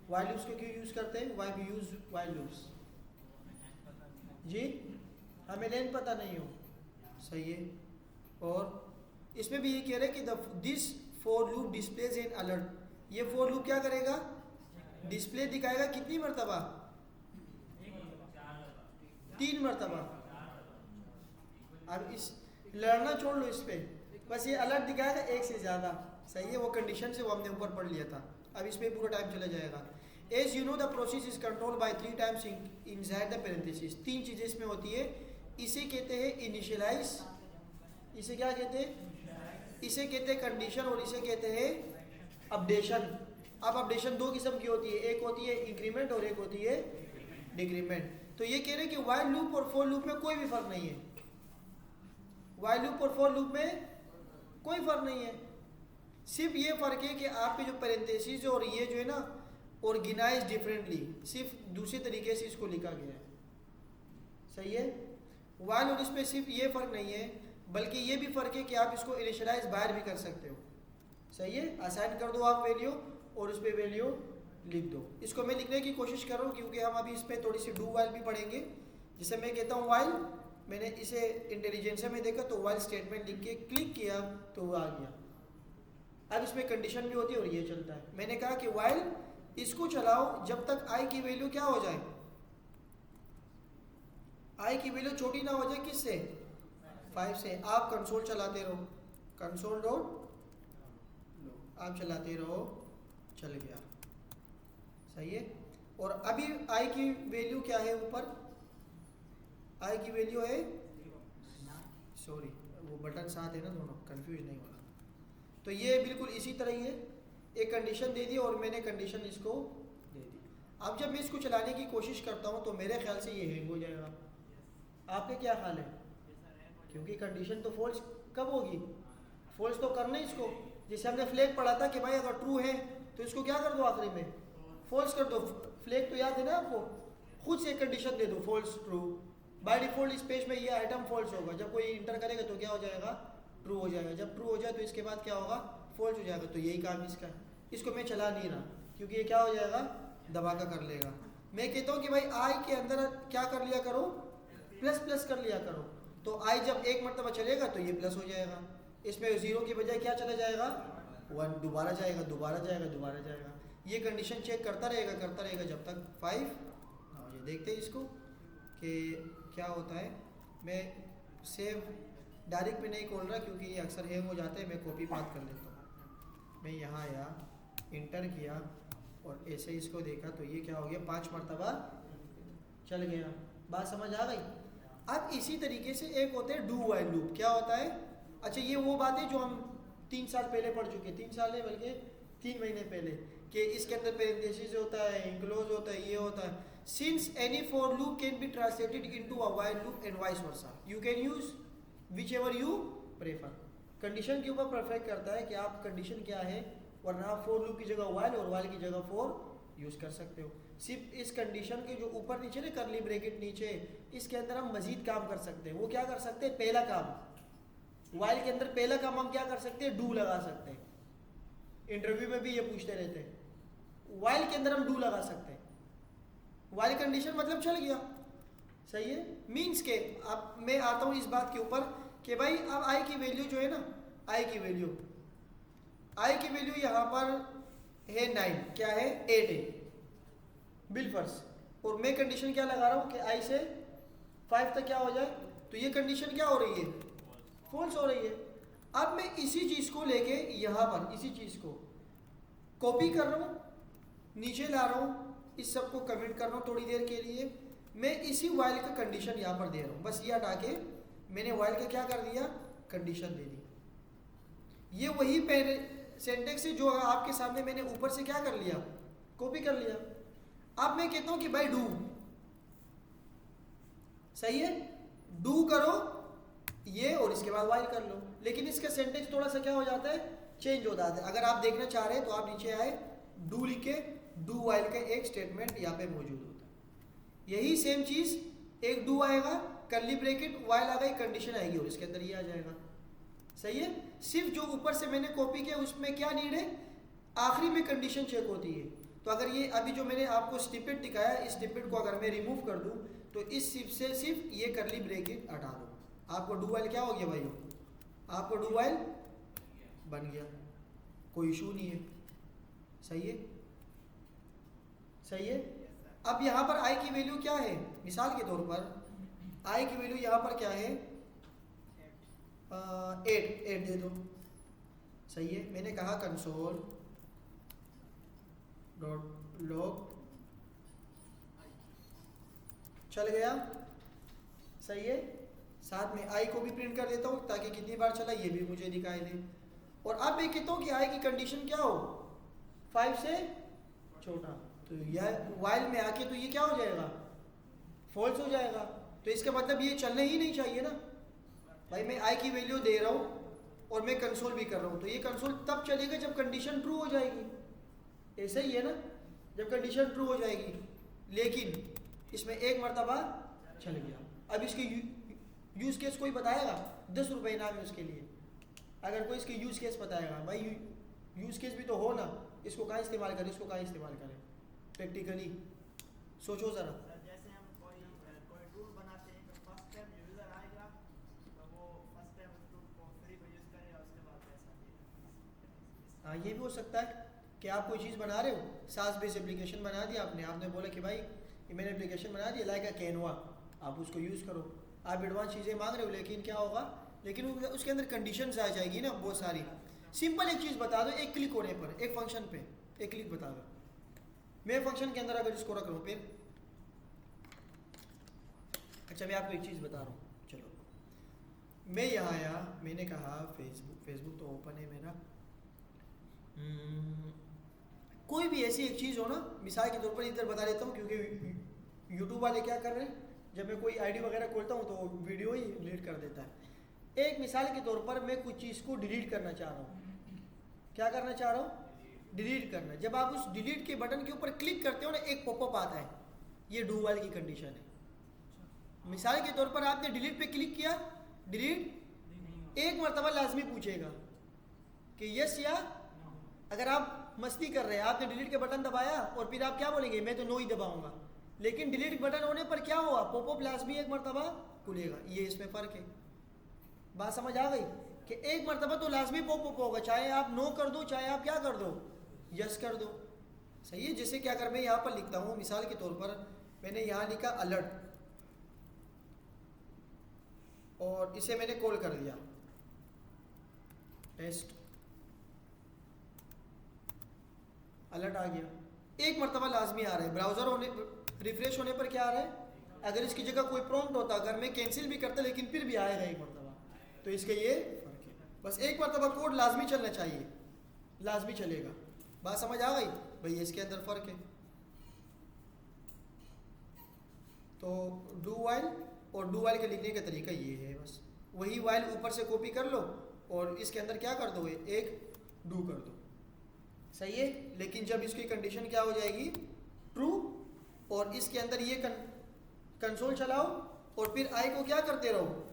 वाइल लूप्स को क्यों यूज़ करते हैं, why we use while loops? जी, हमें लेन पता नहीं हो। सही है। और इसमें भी ये कह रहे हैं कि this for loop displays in alert. ये फॉर लूप क्या करेगा, डिस्प्ले दिखाएगा कितनी मरतबा, 3 मरतबा। अब इस लड़ना छोड़ लो, इस पे बस ये अलर्ट दिखाएगा 1 से ज़्यादा। सही है, वो कंडीशन से वो हमने ऊपर पढ़ लिया था। अब इसमें पूरा टाइम चला जाएगा। As you know the process is control by 3 times inside the parenthesis. 3 चीज़ें इसमें होती है। इसे कहते हैं इनिशियलाइज, इसे क्या कहते हैं, इसे कहते हैं कंडीशन, और इसे कहते हैं अपडेशन। अब अपडेशन 2 किस्म की होती है, एक होती है इंक्रीमेंट और एक होती है डिक्रीमेंट। तो ये कह रहे हैं कि वाइल लूप और फॉर लूप में कोई भी फर्क नहीं है। वाइल लूप और फॉर लूप में कोई फर्क नहीं है, सिर्फ ये फ़र्क है कि आपके जो पेरेंथेसिस और ये जो है ना ऑर्गेनाइज डिफरेंटली, सिर्फ दूसरे तरीके से इसको लिखा गया है। सही है। वाइल और इसमें सिर्फ ये फ़र्क नहीं है, बल्कि ये भी फ़र्क है कि आप इसको इनिशियलाइज बाहर भी कर सकते हो। सही है। असाइन कर दो आप वैल्यू और उस पर वैल्यू लिख दो। इसको मैं लिखने की कोशिश कर रहा हूँ क्योंकि हम अभी इस पर थोड़ी सी डू वाइल भी पढ़ेंगे। जिसे मैं कहता हूँ वाइल, मैंने इसे इंटेलिजेंस में देखा तो वाइल स्टेटमेंट लिख के क्लिक किया तो वो आ गया। अब इसमें कंडीशन भी होती है और ये चलता है। मैंने कहा कि वाइल इसको चलाओ जब तक आई की वैल्यू क्या हो जाए, आई की वैल्यू छोटी ना हो जाए, किससे, 5 से। आप कंसोल चलाते रहो, कंसोल डॉट लो, आप चलाते रहो, चल गया। सही है। और अभी आई की वैल्यू क्या है, ऊपर आई की वैल्यू है, सॉरी वो बटन साथ है ना दोनों, कंफ्यूज नहीं होना। तो ये बिल्कुल इसी तरह ही है, एक कंडीशन दे दी और मैंने कंडीशन इसको दे दी। अब जब मैं इसको चलाने की कोशिश करता हूँ तो मेरे ख्याल से ये हैंग हो जाएगा। आपके क्या ख्याल है? क्योंकि कंडीशन तो फॉल्स कब होगी, फॉल्स तो करना ही इसको। जैसे हमने फ्लैग पढ़ा था कि भाई अगर ट्रू है तो इसको क्या कर दो, आखिरी में फॉल्स कर दो। फ्लैग तो याद है ना आपको, खुद से कंडीशन दे दो फॉल्स ट्रू। बाय डिफॉल्ट इस पेज में ये आइटम फॉल्स होगा, जब कोई इंटर करेगा तो क्या हो जाएगा, ट्रू हो जाएगा। जब ट्रू हो जाए तो इसके बाद क्या होगा, फॉल्स हो जाएगा। तो यही काम इसका है। इसको मैं चला नहीं रहा क्योंकि ये क्या हो जाएगा, दबा का कर लेगा। मैं कहता हूँ कि भाई आई के अंदर क्या कर लिया करो, प्लस प्लस कर लिया करो। तो आई जब 1 मरतबा चलेगा तो ये प्लस हो जाएगा, इसमें 0 की बजाय क्या चला जाएगा, 1 दोबारा जाएगा, दोबारा जाएगा, दोबारा जाएगा। ये कंडीशन चेक करता रहेगा जब तक 5 ना हो जाए। देखते हैं इसको कि क्या होता है। मैं सेव डायरेक्ट में नहीं खोल रहा क्योंकि ये अक्सर हैंग हो जाते हैं। मैं कॉपी बात कर लेता हूँ। मैं यहाँ आया, इंटर किया और ऐसे इसको देखा तो ये क्या हो गया, 5 मरतबा चल गया। बात समझ आ गई? अब इसी तरीके से एक होते हैं डू वाइल लूप। क्या होता है, अच्छा ये वो बात है जो हम 3 साल पहले पढ़ चुके, 3 साल है बल्कि 3 महीने पहले, कि इसके अंदर पेरेंथेसिस होता है, इंक्लोज होता है, ये होता है. Since any for loop can be translated into a while loop and vice versa, you can use whichever you prefer. Condition के ऊपर परफेक्ट करता है कि आप कंडीशन क्या है, वरना आप फॉर लूप की जगह while और while की जगह for यूज कर सकते हो. सिर्फ इस कंडीशन के जो ऊपर नीचे ना करली ब्रैकेट नीचे, इसके अंदर हम मजीद काम कर सकते हैं. वो क्या कर सकते हैं? पहला काम, while के अंदर पहला काम हम क्या कर सकते हैं? डू लगा सकते हैं. इंटरव्यू में भी ये पूछते रहते हैं. while के अंदर हम डू लगा सकते हैं. वाइल कंडीशन मतलब चल गया. सही है. मीन्स के अब मैं आता हूँ इस बात के ऊपर कि भाई अब आई की वैल्यू जो है ना, आई की वैल्यू यहाँ पर है 9, क्या है 8 है बिलफर्स, और मैं कंडीशन क्या लगा रहा हूँ कि आई से 5 तक क्या हो जाए, तो ये कंडीशन क्या हो रही है? फॉल्स हो रही है. अब मैं इसी चीज़ को लेके यहाँ पर इसी चीज़ को कॉपी कर रहा हूँ, नीचे ला रहा हूँ, इस सब को कमेंट कर रहा हूँ थोड़ी देर के लिए. मैं इसी वाइल का कंडीशन यहाँ पर दे रहा हूँ. बस ये हटा के मैंने वाइल का क्या कर दिया? कंडीशन दे दी. ये वही सिंटेक्स है जो आपके सामने मैंने ऊपर से क्या कर लिया? कॉपी कर लिया. अब मैं कहता हूँ कि भाई डू. सही है. डू करो ये और इसके बाद वाइल कर लो. लेकिन इसका सिंटेक्स थोड़ा सा क्या हो जाता है? चेंज हो जाता है. अगर आप देखना चाह रहे हैं तो आप नीचे आए, डू लिख के डू वाइल का एक स्टेटमेंट यहाँ पे मौजूद होता है. यही सेम चीज एक डू आएगा, कर्ली ब्रैकेट, वाइल आ गई, कंडीशन आएगी और इसके अंदर ये आ जाएगा. सही है. सिर्फ जो ऊपर से मैंने कॉपी किया उसमें क्या नीड है? आखिरी में कंडीशन चेक होती है. तो अगर ये अभी जो मैंने आपको स्निपेट दिखाया, इस स्निपेट को अगर मैं रिमूव कर दूं तो इस से सिर्फ ये कर्ली ब्रैकेट हटा दो, आपको डू वाइल क्या हो गया भाई? आपको डू वाइल बन गया. कोई इशू नहीं है. सही है. सही है. अब यहाँ पर आई की वैल्यू क्या है? मिसाल के तौर पर आई की वैल्यू यहाँ पर क्या है? 8 दे दो. सही है. मैंने कहा कंसोल डॉट लॉग चल गया. सही है. साथ में आई को भी प्रिंट कर देता हूँ ताकि कितनी बार चला ये भी मुझे दिखाई दे. और अब मैं कहता हूँ कि आई की कंडीशन क्या हो? 5 से छोटा. तो यह वाइल में आके तो ये क्या हो जाएगा? फॉल्स हो जाएगा. तो इसका मतलब ये चलना ही नहीं चाहिए ना भाई. मैं आई की वैल्यू दे रहा हूँ और मैं कंसोल भी कर रहा हूँ, तो ये कंसोल तब चलेगा जब कंडीशन ट्रू हो जाएगी. ऐसा ही है ना, जब कंडीशन ट्रू हो जाएगी. लेकिन इसमें एक मरतबा चल गया. अब इसके यूज केस कोई बताएगा? 10 रुपये इनाम है उसके लिए. अगर कोई इसके यूज केस बताएगा, भाई यूज केस भी तो हो ना, इसको कहाँ इस्तेमाल करें, इसको कहाँ इस्तेमाल करें. प्रैक्टिकली सोचो ज़रा. जैसे हम कोई टूल बनाते हैं तो फर्स्ट टाइम यूज़र आएगा तो वो फर्स्ट टाइम उस टूल को फ्री में यूज़ करेगा, उसके बाद पैसा देगा. हाँ, ये भी हो सकता है कि आप कोई चीज़ बना रहे हो, सास बेस एप्लीकेशन बना दिया आपने बोला कि भाई ये मैंने एप्लीकेशन बना दिया लाइक कैनवा, आप उसको यूज़ करो. आप एडवांस चीज़ें मांग रहे हो, लेकिन क्या होगा? लेकिन उसके अंदर कंडीशंस आ जाएगी ना बहुत सारी. सिंपल एक चीज़ बता दो, एक क्लिक होने पर एक फंक्शन पे एक क्लिक बता दो. मैं फंक्शन के अंदर अगर इसको रख रहा हूँ फिर, अच्छा मैं आपको एक चीज़ बता रहा हूँ. चलो मैं यहाँ आया, मैंने कहा फेसबुक तो ओपन है मेरा. कोई भी ऐसी एक चीज़ हो ना, मिसाल के तौर पर इधर बता देता हूँ क्योंकि यूट्यूब वाले क्या कर रहे हैं, जब मैं कोई आईडी वगैरह खोलता हूँ तो वीडियो ही डिलीट कर देता है. एक मिसाल के तौर पर मैं कुछ चीज़ को डिलीट करना चाह रहा हूँ. क्या करना चाह रहा हूँ? डिलीट करना. जब आप उस डिलीट के बटन के ऊपर क्लिक करते हो ना, एक पॉपअप आता है. ये डू वाइल की कंडीशन है. मिसाल के तौर पर आपने डिलीट पे क्लिक किया, डिलीट एक मरतबा लाजमी पूछेगा कि यस या. अगर आप मस्ती कर रहे हैं, आपने डिलीट के बटन दबाया और फिर आप क्या बोलेंगे? मैं तो नो ही दबाऊंगा. लेकिन डिलीट बटन होने पर क्या हुआ? पॉपअप लाजमी एक मरतबा खुलेगा. ये इसमें फ़र्क है. बात समझ आ गई कि एक मरतबा तो लाजमी पॉपअप होगा, चाहे आप नो कर दो चाहे आप क्या कर दो, यस कर दो. सही है. जैसे कि अगर मैं यहाँ पर लिखता हूँ, मिसाल के तौर पर मैंने यहाँ लिखा अलर्ट और इसे मैंने कॉल कर दिया टेस्ट, अलर्ट आ गया. एक मरतबा लाजमी आ रहा है. ब्राउज़र होने रिफ्रेश होने पर क्या आ रहा है? अगर इसकी जगह कोई प्रॉम्प्ट होता, अगर मैं कैंसिल भी करता लेकिन फिर भी आएगा एक मरतबा. तो इसके ये फ़र्क है. बस एक मरतबा कोड लाजमी चलना चाहिए, लाजमी चलेगा. बात समझ आ गई? भाई इसके अंदर फ़र्क है। तो डू वाइल और डू वाइल के लिखने का तरीका ये है, बस वही वाइल ऊपर से कॉपी कर लो और इसके अंदर क्या कर दो, एक डू कर दो, सही है। लेकिन जब इसकी कंडीशन क्या हो जाएगी, ट्रू, और इसके अंदर ये कंसोल चलाओ और फिर आई को क्या करते रहो,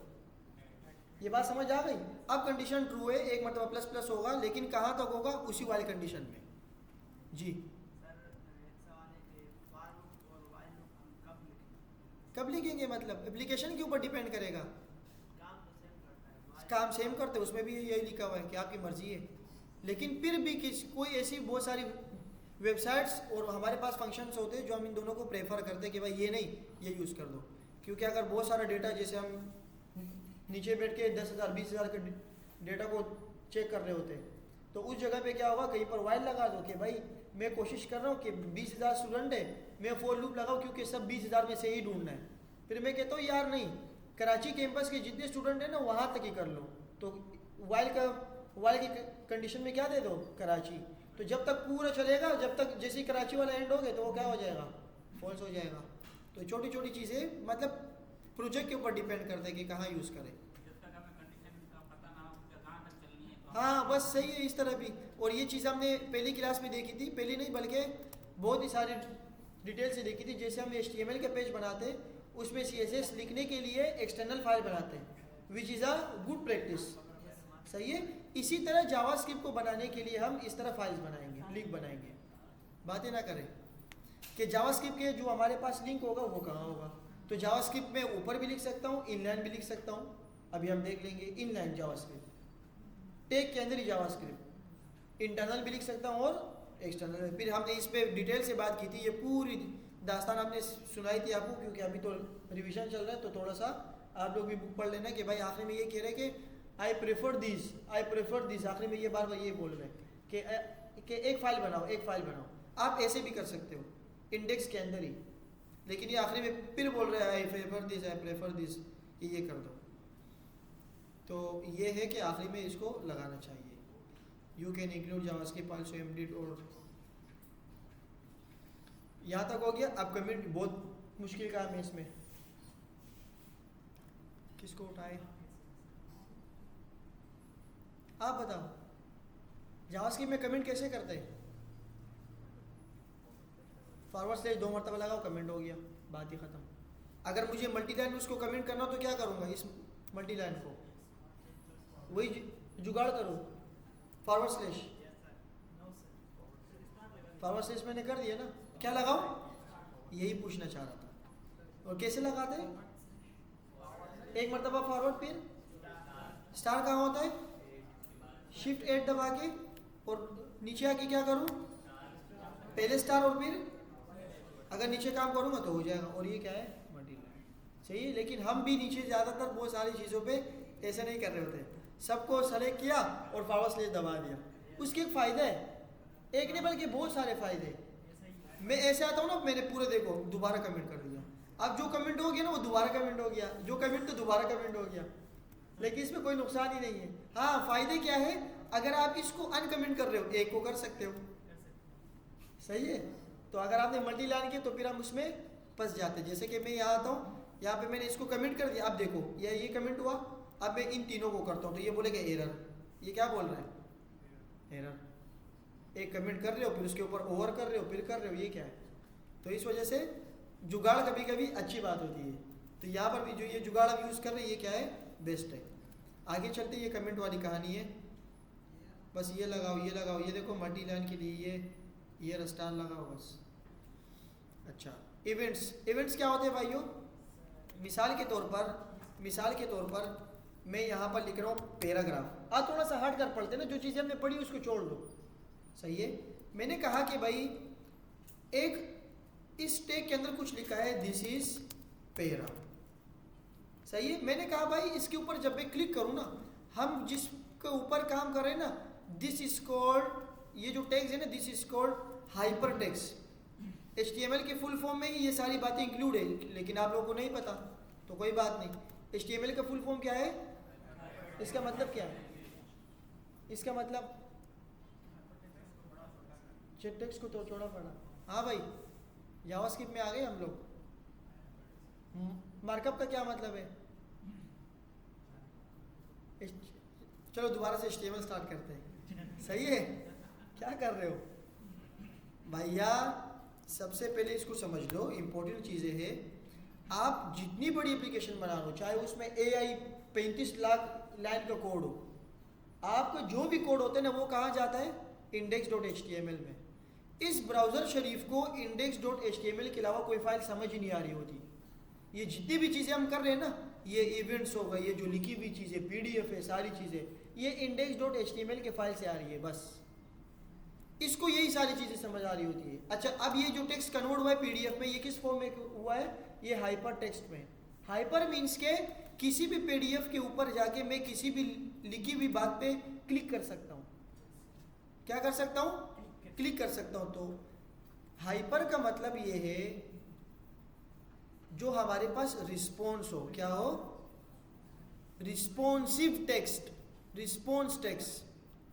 ये बात समझ आ गई। अब कंडीशन ट्रू है, एक मतलब प्लस प्लस होगा, लेकिन कहाँ तक होगा, उसी वाली कंडीशन में। जी कब लिखेंगे, मतलब एप्लीकेशन के ऊपर डिपेंड करेगा। काम सेम करते हैं, उसमें भी यही लिखा हुआ है कि आपकी मर्जी है। लेकिन फिर भी कोई ऐसी बहुत सारी वेबसाइट्स और हमारे पास फंक्शंस होते हैं जो हम इन दोनों को प्रेफर करते हैं कि भाई ये नहीं, ये यूज़ कर दो। क्योंकि अगर बहुत सारा डेटा, जैसे हम नीचे बैठ के 10,000 20,000 के डेटा को चेक कर रहे होते हैं, तो उस जगह पे क्या होगा, कहीं पर वाइल लगा दो कि भाई मैं कोशिश कर रहा हूँ कि 20,000 स्टूडेंट है, मैं फॉर लूप लगाऊँ क्योंकि सब 20,000 में से ही ढूंढना है। फिर मैं कहता हूँ यार नहीं, कराची कैंपस के जितने स्टूडेंट हैं ना वहाँ तक ही कर लो। तो वाइल की कंडीशन में क्या दे दो, कराची। तो जब तक पूरा चलेगा, जब तक जैसे कराची वाला एंड हो गए तो वो क्या हो जाएगा, फॉल्स हो जाएगा। तो छोटी छोटी चीज़ें मतलब प्रोजेक्ट के ऊपर डिपेंड करते हैं कि कहाँ यूज़ करें। हाँ बस सही है, इस तरह भी। और ये चीज़ हमने पहली क्लास में देखी थी, पहली नहीं बल्कि बहुत ही सारी डिटेल से देखी थी। जैसे हम HTML का पेज बनाते हैं, उसमें CSS लिखने के लिए एक्सटर्नल फाइल बनाते हैं, which is a good practice, सही है। इसी तरह जावास्क्रिप्ट को बनाने के लिए हम इस तरह फाइल्स बनाएंगे, लिंक बनाएंगे। बातें ना करें कि जावास्क्रिप्ट के जो हमारे पास लिंक होगा वो कहाँ होगा। तो जावास्क्रिप्ट में ऊपर भी लिख सकता हूँ, इनलाइन भी लिख सकता हूँ। अभी हम देख लेंगे इनलाइन जावास्क्रिप्ट, टैग के अंदर ही जावास्क्रिप्ट, इंटरनल भी लिख सकता हूँ और एक्सटर्नल। फिर हमने इस पर डिटेल से बात की थी, ये पूरी दास्तान हमने सुनाई थी आपको, क्योंकि अभी तो रिवीजन चल रहा है। तो थोड़ा सा आप लोग भी बुक पढ़ लेना कि भाई आखिर में ये कह रहे हैं कि आई प्रेफर दिस, आखिर में ये बार बार ये बोल रहे हैं कि एक फाइल बनाओ, एक फाइल बनाओ। आप ऐसे भी कर सकते हो इंडेक्स के अंदर ही, लेकिन ये आखिरी में फिर बोल रहे हैं आई प्रेफर दिस, ये कर दो। तो ये है कि आखिरी में इसको लगाना चाहिए। You can include JavaScript also embedded, और यहाँ तक हो गया। अब कमेंट बहुत मुश्किल काम है इसमें, किसको उठाए आप बताओ। जावास्क्रिप्ट में कमेंट कैसे करते हैं, फॉरवर्ड स्लैश 2 मरतबा लगाओ, कमेंट हो गया, बात ही ख़त्म। अगर मुझे मल्टी लाइन में उसको कमेंट करना तो क्या करूँगा, इस मल्टी लाइन को वही जुगाड़ करो, फॉरवर्ड स्लैश मैंने कर दिया ना, क्या लगाओ, यही पूछना चाह रहा था। और कैसे लगाते हैं, एक मरतबा फॉरवर्ड, फिर स्टार कहाँ होता है, शिफ्ट 8 दबा के, और नीचे आके क्या करूँ, पहले स्टार और फिर अगर नीचे काम करूँगा तो हो जाएगा। और ये क्या है, मल्टी लाइन, सही है। लेकिन हम भी नीचे ज़्यादातर बहुत सारी चीज़ों पे ऐसे नहीं कर रहे होते, सबको सेलेक्ट किया और फॉरवर्ड स्लैश दबा दिया। उसके एक फ़ायदा है, एक नहीं बल्कि बहुत सारे फ़ायदे। मैं ऐसे आता हूँ ना, मैंने पूरे देखो दोबारा कमेंट कर दिया, अब जो कमेंट हो गया ना वो दोबारा कमेंट हो गया, जो कमेंट तो दोबारा कमेंट हो गया, लेकिन इसमें कोई नुकसान ही नहीं है। हाँ फ़ायदे क्या है, अगर आप इसको अनकमेंट कर रहे हो, एक को कर सकते हो, सही है। तो अगर आपने मल्टी लाइन किया तो फिर हम उसमें फंस जाते हैं। जैसे कि मैं यहाँ आता हूँ, यहाँ पे मैंने इसको कमेंट कर दिया, अब देखो ये कमेंट हुआ, अब मैं इन तीनों को करता हूँ तो ये बोलेगा एरर। ये क्या बोल रहा है, एरर। एक कमेंट कर रहे हो, फिर उसके ऊपर ओवर कर रहे हो, फिर कर रहे हो, ये क्या है। तो इस वजह से जुगाड़ कभी कभी अच्छी बात होती है। तो यहाँ पर भी जो ये जुगाड़ अब यूज़ कर रहे हैं, ये क्या है, बेस्ट है। आगे चलते ये कमेंट वाली कहानी है, बस ये लगाओ, ये लगाओ, ये देखो मल्टी लाइन के लिए ये रस्टार लगाओ बस। अच्छा, इवेंट्स क्या होते हैं भाइयों, मिसाल के तौर पर मैं यहाँ पर लिख रहा हूँ पैराग्राफ। आज थोड़ा सा हट कर पढ़ते ना, जो चीज़ें हमने पढ़ी उसको छोड़ दो, सही है। मैंने कहा कि भाई एक इस टैग के अंदर कुछ लिखा है, दिस इज पैरा, सही है। मैंने कहा भाई इसके ऊपर जब मैं क्लिक करूँ ना, हम जिसके ऊपर काम कर रहे हैं ना, दिस इज कॉल्ड, ये जो टैग्स है ना, this is called hyper text. HTML के फुल फॉर्म में ही ये सारी बातें इंक्लूड है, लेकिन आप लोगों को नहीं पता तो कोई बात नहीं। HTML का फुल फॉर्म क्या है, इसका मतलब क्या है, इसका मतलब टेक्स्ट को तो छोड़ा पड़ा। हाँ भाई, जावास्क्रिप्ट में आ गए हम लोग। मार्कअप का क्या मतलब है? चलो दोबारा से HTML स्टार्ट करते हैं। सही है? क्या कर रहे हो भैया? सबसे पहले इसको समझ लो, इंपॉर्टेंट चीज़ें हैं। आप जितनी बड़ी एप्लीकेशन बना लो, चाहे उसमें AI 35 लाख लाइन का कोड हो, आपका जो भी कोड होता है ना, वो कहाँ जाता है? index.html में। इस ब्राउज़र शरीफ को index.html के अलावा कोई फाइल समझ ही नहीं आ रही होती। ये जितनी भी चीज़ें हम कर रहे हैं ना, ये इवेंट्स हो गए, ये जो लिखी हुई चीज़ें, PDF है, सारी चीज़ें ये index.html के फाइल से आ रही है। बस इसको यही सारी चीज़ें समझ आ रही होती है। अच्छा, अब ये जो टेक्स्ट कन्वर्ट हुआ है PDF में, ये किस फॉर्म में हुआ है? ये हाइपर टेक्स्ट में। हाइपर मीन्स के किसी भी PDF के ऊपर जाके मैं किसी भी लिखी हुई बात पे क्लिक कर सकता हूँ। क्या कर सकता हूँ? क्लिक कर सकता हूँ। तो हाइपर का मतलब ये है जो हमारे पास रिस्पॉन्स हो। क्या हो? रिस्पॉन्सिव टेक्स्ट, रिस्पॉन्स टेक्स्ट,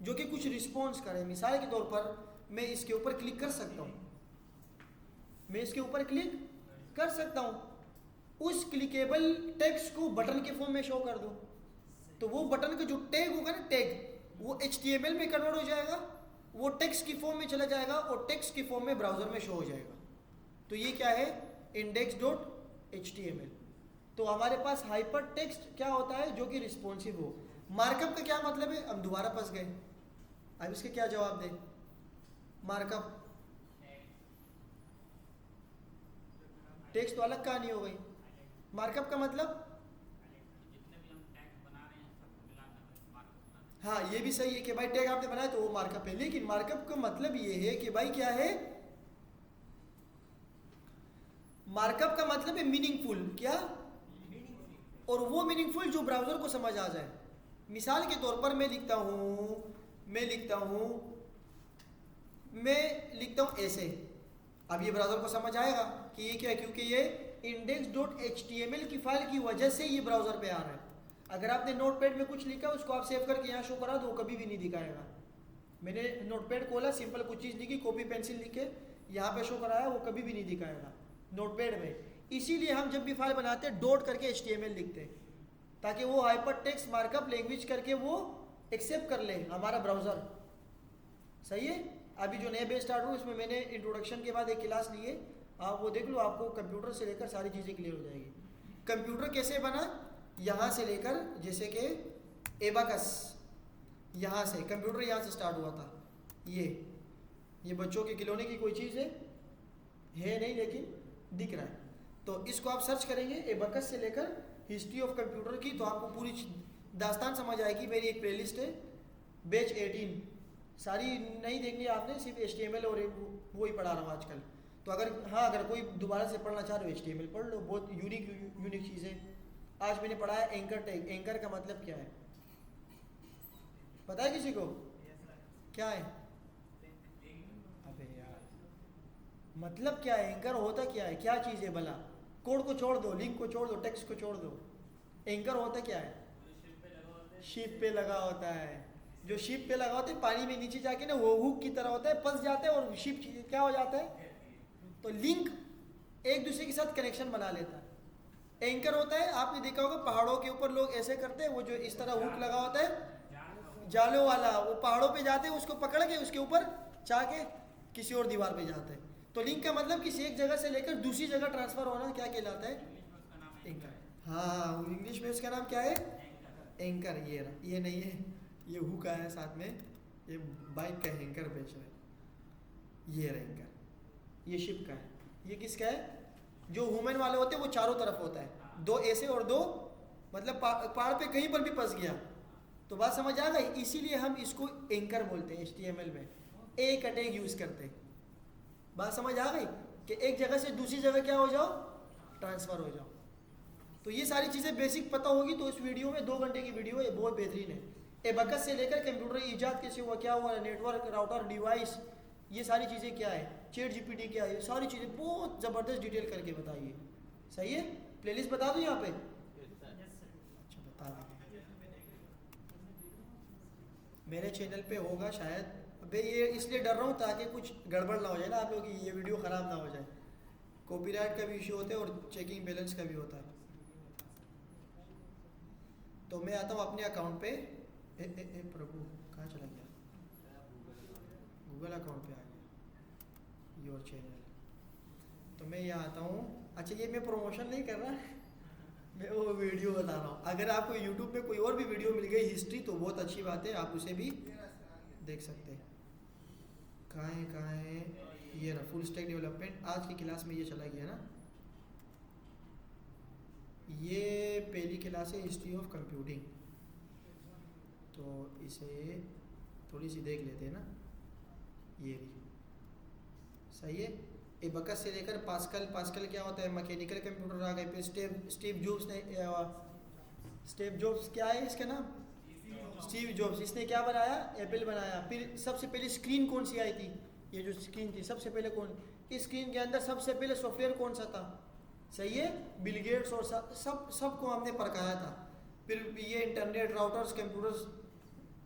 जो कि कुछ रिस्पॉन्स करे। मिसाल के तौर पर मैं इसके ऊपर क्लिक कर सकता हूँ, मैं इसके ऊपर क्लिक कर सकता हूँ, उस क्लिकेबल टेक्स्ट को बटन के फॉर्म में शो कर दूँ, तो वो बटन का जो टैग होगा ना, टैग, वो HTML में कन्वर्ट हो जाएगा, वो टेक्स्ट की फॉर्म में चला जाएगा और टेक्स्ट की फॉर्म में ब्राउज़र में शो हो जाएगा। तो ये क्या है? index.html। तो हमारे पास हाइपर टेक्स्ट क्या होता है? जो कि रिस्पॉन्सिव हो। मार्कअप का क्या मतलब है? हम दोबारा फंस गए। अब इसके क्या जवाब दें? मार्कअप टेक्स्ट तो अलग कहानी हो गई। मार्कअप का मतलब, हाँ ये भी सही है कि भाई टैग आपने बनाया तो वो मार्कअप है, लेकिन मार्कअप का मतलब ये है कि भाई क्या है? मार्कअप का मतलब है मीनिंगफुल। क्या? और वो मीनिंगफुल जो ब्राउज़र को समझ आ जाए। मिसाल के तौर पर मैं लिखता हूँ ऐसे। अब ये ब्राउज़र को समझ आएगा कि ये क्या है, क्योंकि ये index.html की फाइल की वजह से ये ब्राउज़र पे आ रहा है। अगर आपने नोटपैड में कुछ लिखा, उसको आप सेव करके यहाँ शो करा दो, वो कभी भी नहीं दिखाएगा। मैंने नोटपैड खोला, सिंपल कुछ चीज़ लिखी, कॉपी पेंसिल लिखे, यहाँ पे शो कराया, वो कभी भी नहीं दिखाएगा नोटपैड में। इसीलिए हम जब भी फाइल बनाते हैं डॉट करके HTML लिखते हैं, ताकि वो हाइपर टेक्स्ट मार्कअप लैंग्वेज करके वो एक्सेप्ट कर ले हमारा ब्राउज़र। सही है? अभी जो नया बेस स्टार्ट हुआ, इसमें मैंने इंट्रोडक्शन के बाद एक क्लास ली है, आप वो देख लो, आपको कंप्यूटर से लेकर सारी चीज़ें क्लियर हो जाएगी। कंप्यूटर कैसे बना, यहाँ से लेकर, जैसे कि एबाकस, यहाँ से कंप्यूटर यहाँ से स्टार्ट हुआ था। ये बच्चों के खिलौने की कोई चीज़ है नहीं, लेकिन दिख रहा है। तो इसको आप सर्च करेंगे एबाकस से लेकर हिस्ट्री ऑफ कंप्यूटर की, तो आपको पूरी दास्तान समझ आएगी। मेरी एक प्लेलिस्ट है बैच 18, सारी नहीं देखनी आपने, सिर्फ HTML और वो ही पढ़ा रहा हूँ आजकल। तो अगर कोई दोबारा से पढ़ना चाह रहे हो HTML पढ़ लो, बहुत यूनिक चीज़ें। आज मैंने पढ़ा है एंकर टैग। एंकर का मतलब क्या है पता है किसी को? क्या है? अबे यार, मतलब क्या है? एंकर होता क्या है? क्या चीज़ है भला? कोड को छोड़ दो, लिंक को छोड़ दो, टेक्स्ट को छोड़ दो। एंकर होता क्या है? शिप पे लगा होता है। जो शिप पे लगा होता है, पानी में नीचे जाके ना, वो हुक की तरह होता है, फंस जाता है और शिप क्या हो जाता है? तो लिंक एक दूसरे के साथ कनेक्शन बना लेता है। एंकर होता है, आपने देखा होगा पहाड़ों के ऊपर लोग ऐसे करते हैं, वो जो इस तरह हुक लगा होता है जालों वाला, वो पहाड़ों पे जाते हैं, उसको पकड़ के उसके ऊपर जाके किसी और दीवार पे जाते हैं। तो लिंक का मतलब किसी एक जगह से लेकर दूसरी जगह ट्रांसफर होना क्या कहलाता है? एंकर। हाँ, इंग्लिश में उसका नाम क्या है? एंकर। ये नहीं है, ये हुक आया है साथ में, ये बाइक का एंकर बेच रहा है। ये एंकर, ये शिप का है। ये किसका है? जो वुमेन वाले होते हैं वो चारों तरफ होता है, दो ऐसे और दो, मतलब पहाड़ पे कहीं पर भी फंस गया। तो बात समझ आ गई? इसीलिए हम इसको एंकर बोलते हैं HTML में, एक टैग यूज़ करते हैं। बात समझ आ गई कि एक जगह से दूसरी जगह क्या हो जाओ, ट्रांसफ़र हो जाओ। तो ये सारी चीज़ें बेसिक पता होगी तो इस वीडियो में 2 घंटे की वीडियो है, बहुत बेहतरीन है। एबाकस से लेकर कंप्यूटर ईजाद कैसे हुआ, क्या हुआ, नेटवर्क, राउटर, डिवाइस, ये सारी चीज़ें क्या है, चैट GPT क्या है, ये सारी चीज़ें बहुत ज़बरदस्त डिटेल करके बताइए। सही है? प्लेलिस्ट बता दूँ यहाँ पे? अच्छा, बता दें। मेरे चैनल पे होगा शायद, अबे ये इसलिए डर रहा हूँ ताकि कुछ गड़बड़ ना हो जाए ना आप लोग की, ये वीडियो ख़राब ना हो जाए। कॉपीराइट का भी इशू होता है और चेकिंग बैलेंस का भी होता है। तो मैं आता हूँ अपने अकाउंट पे। प्रभु कहाँ चला गया? गूगल अकाउंट पे आ गया, योर चैनल। तो मैं यहाँ आता हूँ। अच्छा ये मैं प्रमोशन नहीं कर रहा, मैं वो वीडियो बता रहा हूँ। अगर आपको यूट्यूब पे कोई और भी वीडियो मिल गई हिस्ट्री तो बहुत अच्छी बात है, आप उसे भी देख सकते हैं। कहाँ है ये रहा, फुल स्टैक डेवलपमेंट। आज की क्लास में ये चला गया ना, ये पहली क्लास है हिस्ट्री ऑफ कंप्यूटिंग। तो इसे थोड़ी सी देख लेते हैं ना, ये भी सही है। एबकस से लेकर पास्कल क्या होता है, मैकेनिकल कंप्यूटर आ गए। फिर स्टीव जॉब्स क्या है इसका नाम? Steve jobs. इसने क्या बनाया? एप्पल बनाया। फिर सबसे पहले स्क्रीन कौन सी आई थी? ये जो स्क्रीन थी सबसे पहले कौन, इस स्क्रीन के अंदर सबसे पहले सॉफ्टवेयर कौन सा था? सही है, बिल गेट्स। और सबको हमने परखाया था। फिर ये इंटरनेट, राउटर्स, कंप्यूटर्स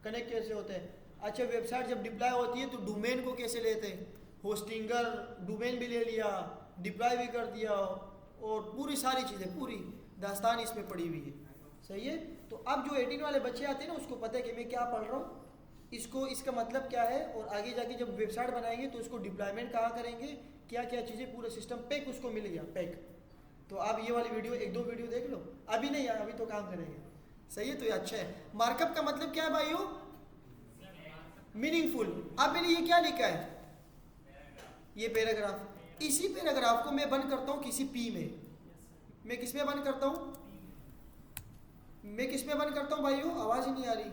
कनेक्ट कैसे होते हैं। अच्छा वेबसाइट जब डिप्लॉय होती है तो डोमेन को कैसे लेते हैं? होस्टिंगर डोमेन भी ले लिया, डिप्लॉय भी कर दिया, और पूरी सारी चीज़ें, पूरी दास्तान इसमें पड़ी हुई है। सही है। तो अब जो 18 वाले बच्चे आते हैं ना, उसको पता है कि मैं क्या पढ़ रहा हूँ, इसको इसका मतलब क्या है, और आगे जाके जब वेबसाइट बनाएंगे तो उसको डिप्लॉयमेंट कहाँ करेंगे, क्या क्या चीज़ें, पूरा सिस्टम पैक उसको मिल गया, पैक। तो आप ये वाली वीडियो 1-2 वीडियो देख लो, अभी नहीं यार, अभी तो काम करेंगे। सही है, तो ये अच्छा है। मार्कअप का मतलब क्या है भाइयों? मीनिंगफुल। अब मैंने ये क्या लिखा है, ये पैराग्राफ। इसी पैराग्राफ को मैं बंद करता हूँ किसी पी में। मैं किस में बंद करता हूँ? मैं किस में बंद करता हूँ भाइयों? आवाज़ ही नहीं आ रही।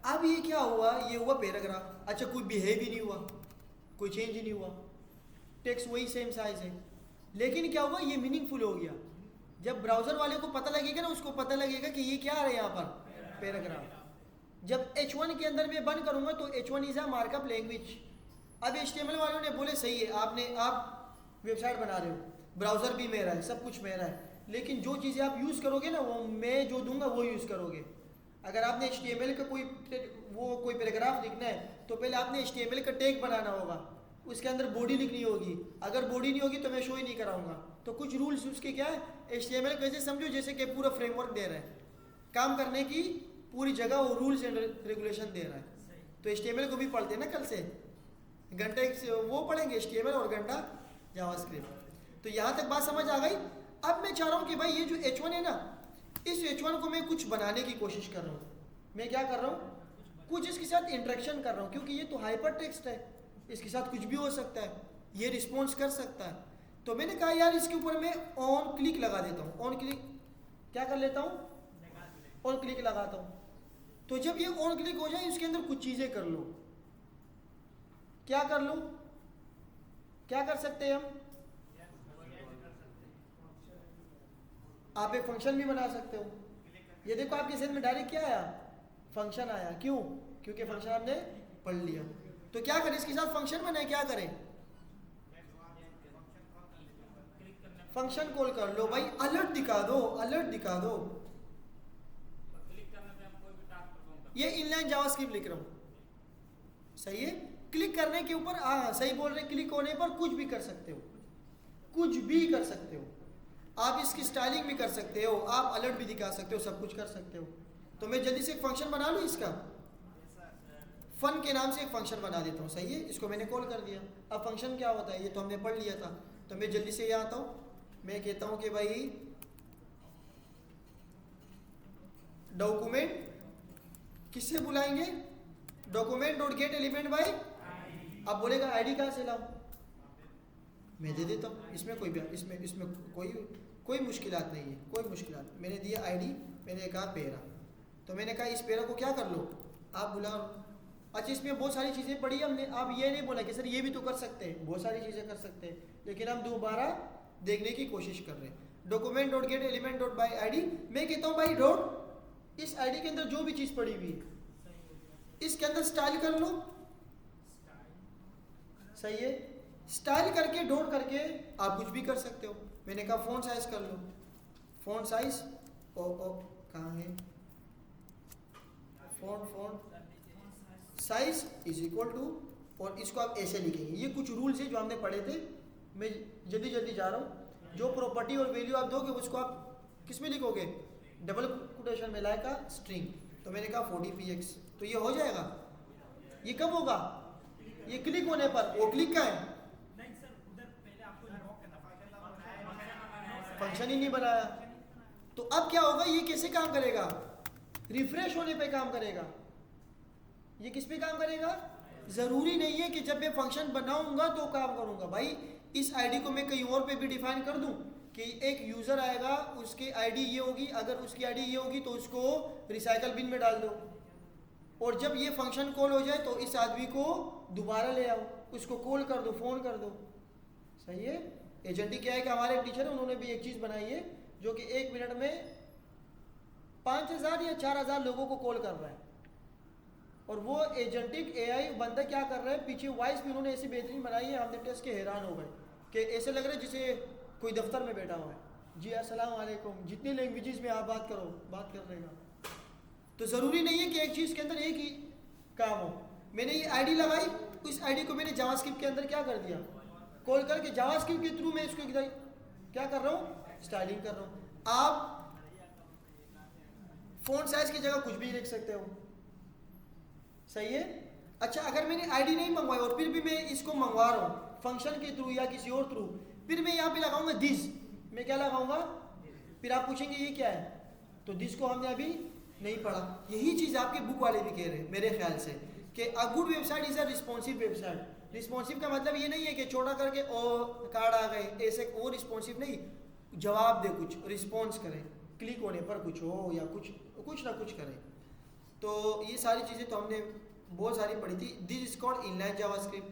अब ये क्या हुआ? ये हुआ पैराग्राफ। अच्छा कोई बिहेव ही नहीं हुआ, कोई चेंज ही नहीं हुआ, टेक्स्ट वही सेम साइज है, लेकिन क्या हुआ? ये मीनिंगफुल हो गया। जब ब्राउजर वाले को पता लगेगा ना, उसको पता लगेगा कि ये क्या आ रहा है यहाँ पर, पैराग्राफ। जब H1 के अंदर मैं बंद करूंगा तो H1 is a markup language. अब HTML वालों ने बोले सही है, आप वेबसाइट बना रहे हो, ब्राउजर भी मेरा है, सब कुछ मेरा है, लेकिन जो चीज़ें आप यूज़ करोगे ना, वो मैं जो दूंगा वो यूज़ करोगे। अगर आपने HTML का कोई पैराग्राफ लिखना है तो पहले आपने HTML का टैग बनाना होगा, उसके अंदर बॉडी लिखनी होगी। अगर बॉडी नहीं होगी तो मैं शो ही नहीं कराऊंगा। तो कुछ रूल्स उसके क्या है, HTML कैसे समझो जैसे कि पूरा फ्रेमवर्क दे रहा है, काम करने की पूरी जगह वो रूल्स एंड रेगुलेशन दे रहा है। तो HTML को भी पढ़ते हैं ना, कल से घंटे वो पढ़ेंगे HTML और घंटा जावास्क्रिप्ट। तो यहाँ तक बात समझ आ गई। अब मैं चाह रहा हूँ कि भाई ये जो H1 है ना, इस H1 को मैं कुछ बनाने की कोशिश कर रहा हूँ। मैं क्या कर रहा हूँ? कुछ इसके साथ इंटरेक्शन कर रहा हूँ, क्योंकि ये तो हाइपर टेक्स्ट है, इसके साथ कुछ भी हो सकता है, ये रिस्पॉन्स कर सकता है। तो मैंने कहा यार इसके ऊपर मैं ऑन क्लिक लगा देता हूँ। ऑन क्लिक क्या कर लेता हूँ? ऑन क्लिक लगाता हूँ। तो जब ये ऑन क्लिक हो जाए, इसके अंदर कुछ चीज़ें कर लो। क्या कर लो? क्या कर सकते हैं हम? आप एक फंक्शन भी बना सकते हो। ये देखो आपके सेल में डायरेक्ट क्या आया? फंक्शन आया। क्यों? क्योंकि फंक्शन आपने पढ़ लिया। तो क्या करें, इसके साथ फंक्शन बनाए, क्या करें? फंक्शन कॉल कर लो भाई, अलर्ट दिखा दो, अलर्ट दिखा दो। ये इनलाइन जावास्क्रिप्ट लिख रहा हूँ। सही है। क्लिक करने के ऊपर सही बोल रहे, क्लिक होने पर कुछ भी कर सकते हो, कुछ भी कर सकते हो। आप इसकी स्टाइलिंग भी कर सकते हो, आप अलर्ट भी दिखा सकते हो, सब कुछ कर सकते हो। तो मैं जल्दी से एक फंक्शन बना लूँ इसका, फन के नाम से एक फंक्शन बना देता हूँ। सही है, इसको मैंने कॉल कर दिया। अब फंक्शन क्या होता है ये तो हमने पढ़ लिया था। तो मैं जल्दी से यहाँ आता हूँ, मैं कहता हूँ कि भाई डॉक्यूमेंट किससे बुलाएंगे? Document dot gate element by. अब बोलेगा आईडी कहाँ से लाऊं? मैं दे देता हूँ। इसमें कोई मुश्किलात नहीं है, कोई मुश्किलात। मैंने दिया आईडी, मैंने कहा पेरा, तो मैंने कहा इस पेरा को क्या कर लो, आप बुला लो। अच्छा इसमें बहुत सारी चीज़ें पढ़ी हमने। आप ये नहीं बोला कि सर ये भी तो कर सकते हैं, बहुत सारी चीज़ें कर सकते हैं, लेकिन हम दोबारा देखने की कोशिश कर रहे हैं। Document dot gate element dot by ID, मैं कहता हूँ भाई डॉट, इस आईडी के अंदर जो भी चीज़ पड़ी हुई है इसके अंदर स्टाइल कर लो। सही है, स्टाइल करके डॉट करके आप कुछ भी कर सकते हो। मैंने कहा फ़ॉन्ट साइज कर लो, फ़ॉन्ट साइज ओ कहाँ है? Font size is equal to, और इसको आप ऐसे लिखेंगे। ये कुछ रूल्स है जो हमने पढ़े थे, मैं जल्दी जल्दी जा रहा हूँ। जो प्रॉपर्टी और वैल्यू आप दोगे उसको आप किस में लिखोगे, डबल कोटेशन में लाइक का स्ट्रिंग। तो मैंने कहा 40px, तो ये हो जाएगा। ये कब होगा, ये क्लिक होने पर। वो क्लिक का है, फंक्शन ही नहीं बनाया। तो अब क्या होगा, ये कैसे काम करेगा, रिफ्रेश होने पे काम करेगा। ये किस पे काम करेगा, जरूरी नहीं है कि जब मैं फंक्शन बनाऊंगा तो काम करूंगा। भाई इस आईडी को मैं कहीं और पे भी डिफाइन कर दूं कि एक यूजर आएगा, उसकी आईडी ये होगी, अगर उसकी आईडी ये होगी तो उसको रिसाइकल बिन में डाल दो, और जब ये फंक्शन कॉल हो जाए तो इस आदमी को दोबारा ले आओ, उसको कॉल कर दो, फोन कर दो। सही है। एजेंटिक क्या है कि हमारे टीचर है, उन्होंने भी एक चीज बनाई है जो कि 1 मिनट में 5000 या 4000 लोगों को कॉल कर रहा है। और वो एजेंटिक एआई बंदा क्या कर रहा है, पीछे वॉइस भी उन्होंने ऐसी बेहतरीन बनाई है, हमने टेस्ट के हैरान हो गए कि ऐसे लग रहा है जैसे कोई दफ्तर में बैठा हुआ है। जी अस्सलाम वालेकुम, जितनी लैंग्वेजेस में आप बात करो, बात कर लेगा। तो ज़रूरी नहीं है कि एक चीज़ के अंदर एक ही काम हो। मैंने ये आईडी लगाई, इस आईडी को मैंने जावास्क्रिप्ट के अंदर क्या कर दिया, कॉल करके जावास्क्रिप्ट के थ्रू मैं इसको क्या कर रहा हूँ, स्टाइलिंग कर रहा हूँ। आप फ़ॉन्ट साइज की जगह कुछ भी लिख सकते हो। सही है। अच्छा, अगर मैंने आईडी नहीं मंगवाई और फिर भी मैं इसको मंगवा रहा हूँ फंक्शन के थ्रू या किसी और थ्रू, फिर मैं यहाँ पे लगाऊंगा दिस। मैं क्या लगाऊंगा, फिर आप पूछेंगे ये क्या है, तो दिस को हमने अभी नहीं पढ़ा। यही चीज़ आपके बुक वाले भी कह रहे हैं मेरे ख्याल से, कि a good website is a responsive website. Responsive का मतलब ये नहीं है कि छोटा करके ओ कार्ड आ गए, ऐसे वो रिस्पॉन्सिव नहीं, जवाब दे, कुछ रिस्पॉन्स करें, क्लिक होने पर कुछ हो या कुछ ना कुछ करें। तो ये सारी चीज़ें तो हमने बहुत सारी पढ़ी थी। This is called inline JavaScript.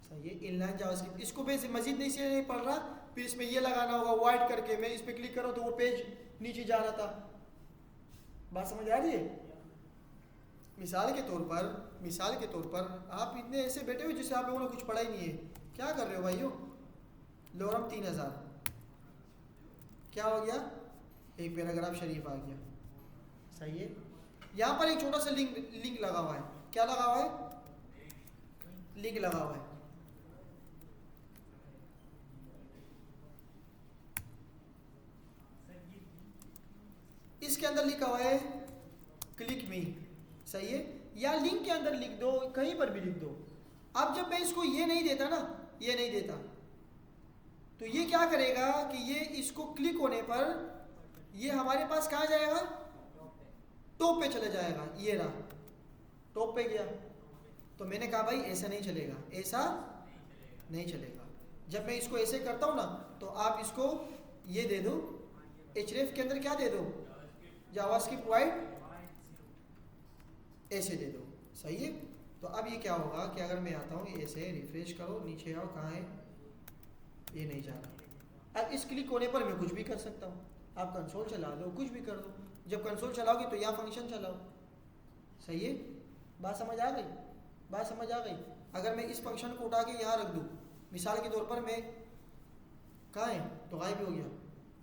सही है, इनलाइन जावास्क्रिप्ट। इसको मैं मजीद नहीं पढ़ रहा, फिर इसमें ये लगाना होगा वाइट करके, मैं इस पर क्लिक करूँ तो वो पेज नीचे जा रहा था। बात समझ आ रही है। मिसाल के तौर पर आप इतने ऐसे बैठे हो जिससे आप लोगों ने कुछ पढ़ा ही नहीं है। क्या कर रहे हो भाइयों, लोरम 3000 क्या हो गया, एक पैराग्राफ शरीफ आ गया। सही है। यहाँ पर एक छोटा सा लिंक लगा हुआ है। क्या लगा हुआ है, लिंक लगा हुआ है। इसके अंदर लिखा हुआ है क्लिक मी। सही है। या लिंक के अंदर लिख दो, कहीं पर भी लिख दो। अब जब मैं इसको ये नहीं देता ना, ये नहीं देता, तो ये क्या करेगा कि ये इसको क्लिक होने पर ये हमारे पास कहाँ जाएगा, टॉप पे चले जाएगा। ये रहा, टॉप पे गया। तो मैंने कहा भाई ऐसा नहीं चलेगा, ऐसा नहीं चलेगा। जब मैं इसको ऐसे करता हूँ ना, तो आप इसको ये दे दो, href के अंदर क्या दे दो, जावास्क्रिप्ट वाइड ऐसे दे दो। सही है। तो अब ये क्या होगा कि अगर मैं आता हूँ, ये ऐसे रिफ्रेश करो, नीचे आओ, कहाँ है, ये नहीं जा रहा। अब इस क्लिक होने पर मैं कुछ भी कर सकता हूँ। आप कंसोल चला दो, कुछ भी कर दो। जब कंसोल चलाओगे तो यहाँ फंक्शन चलाओ। सही है। बात समझ आ गई, बात समझ आ गई। अगर मैं इस फंक्शन को उठा के यहाँ रख दूँ, मिसाल के तौर पर मैं कहाँ है, तो गायब हो गया।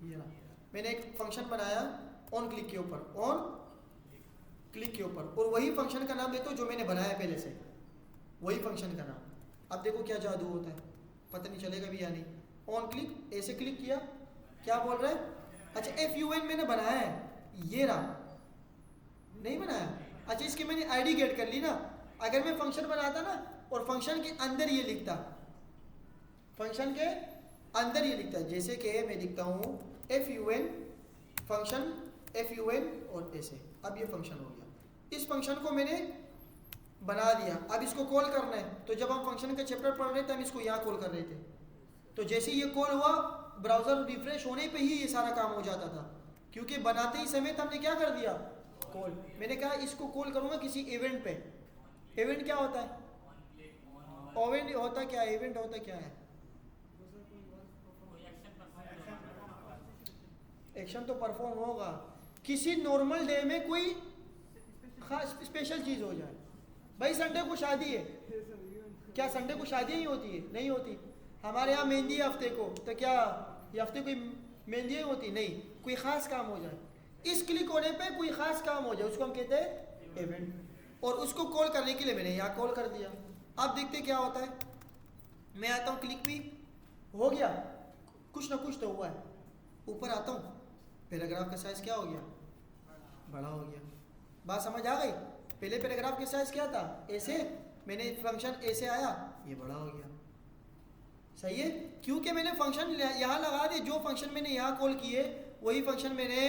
ये रहा। मैंने एक फंक्शन बनाया ऑन क्लिक के ऊपर, ऑन क्लिक के ऊपर, और वही फंक्शन का नाम देता हूँ जो मैंने बनाया पहले से, वही फंक्शन का नाम। अब देखो क्या जादू होता है, पता नहीं चलेगा भी या नहीं। ऑन क्लिक, ऐसे क्लिक किया, क्या बोल रहा है, अच्छा FUN मैंने बनाया है, ये रहा, नहीं बनाया। अच्छा, इसकी मैंने आईडी गेट कर ली ना। अगर मैं फंक्शन बनाता ना और फंक्शन के अंदर ये लिखता, फंक्शन के अंदर ये लिखता, जैसे कि मैं लिखता हूँ FUN फंक्शन, FUN और ऐसे, अब ये फंक्शन हो गया। इस फंक्शन को मैंने बना दिया। अब इसको कॉल करना है, तो जब हम फंक्शन का चैप्टर पढ़ रहे थे हम इसको यहाँ कॉल कर रहे थे, तो जैसे ये कॉल हुआ, ब्राउज़र रिफ्रेश होने पे ही ये सारा काम हो जाता था, क्योंकि बनाते ही समय हमने क्या कर दिया, कॉल। मैंने कहा इसको कॉल करूँगा किसी इवेंट पे। इवेंट क्या होता है, इवेंट होता क्या है, इवेंट होता क्या है, एक्शन तो परफॉर्म होगा किसी नॉर्मल डे में, कोई खास स्पेशल चीज़ हो जाए। भाई संडे को शादी है, क्या संडे को शादी ही होती है, नहीं होती। हमारे यहाँ मेहंदी है हफ्ते को, तो क्या ये हफ्ते कोई मेहंदी ही होती, नहीं, कोई ख़ास काम हो जाए, इस क्लिक होने पे कोई ख़ास काम हो जाए, उसको हम कहते हैं इवेंट। और उसको कॉल करने के लिए मैंने यहाँ कॉल कर दिया। अब देखते क्या होता है, मैं आता हूँ, क्लिक भी हो गया, कुछ ना कुछ तो हुआ है। ऊपर आता हूँ, पैराग्राफ का साइज़ क्या हो गया, बड़ा हो गया। बात समझ आ गई? पहले पैराग्राफ का साइज़ क्या था, ऐसे, मैंने फंक्शन ऐसे आया, ये बड़ा हो गया। सही है, क्योंकि मैंने फंक्शन यहाँ लगा दिए, जो फंक्शन मैंने यहाँ कॉल किए वही फंक्शन मैंने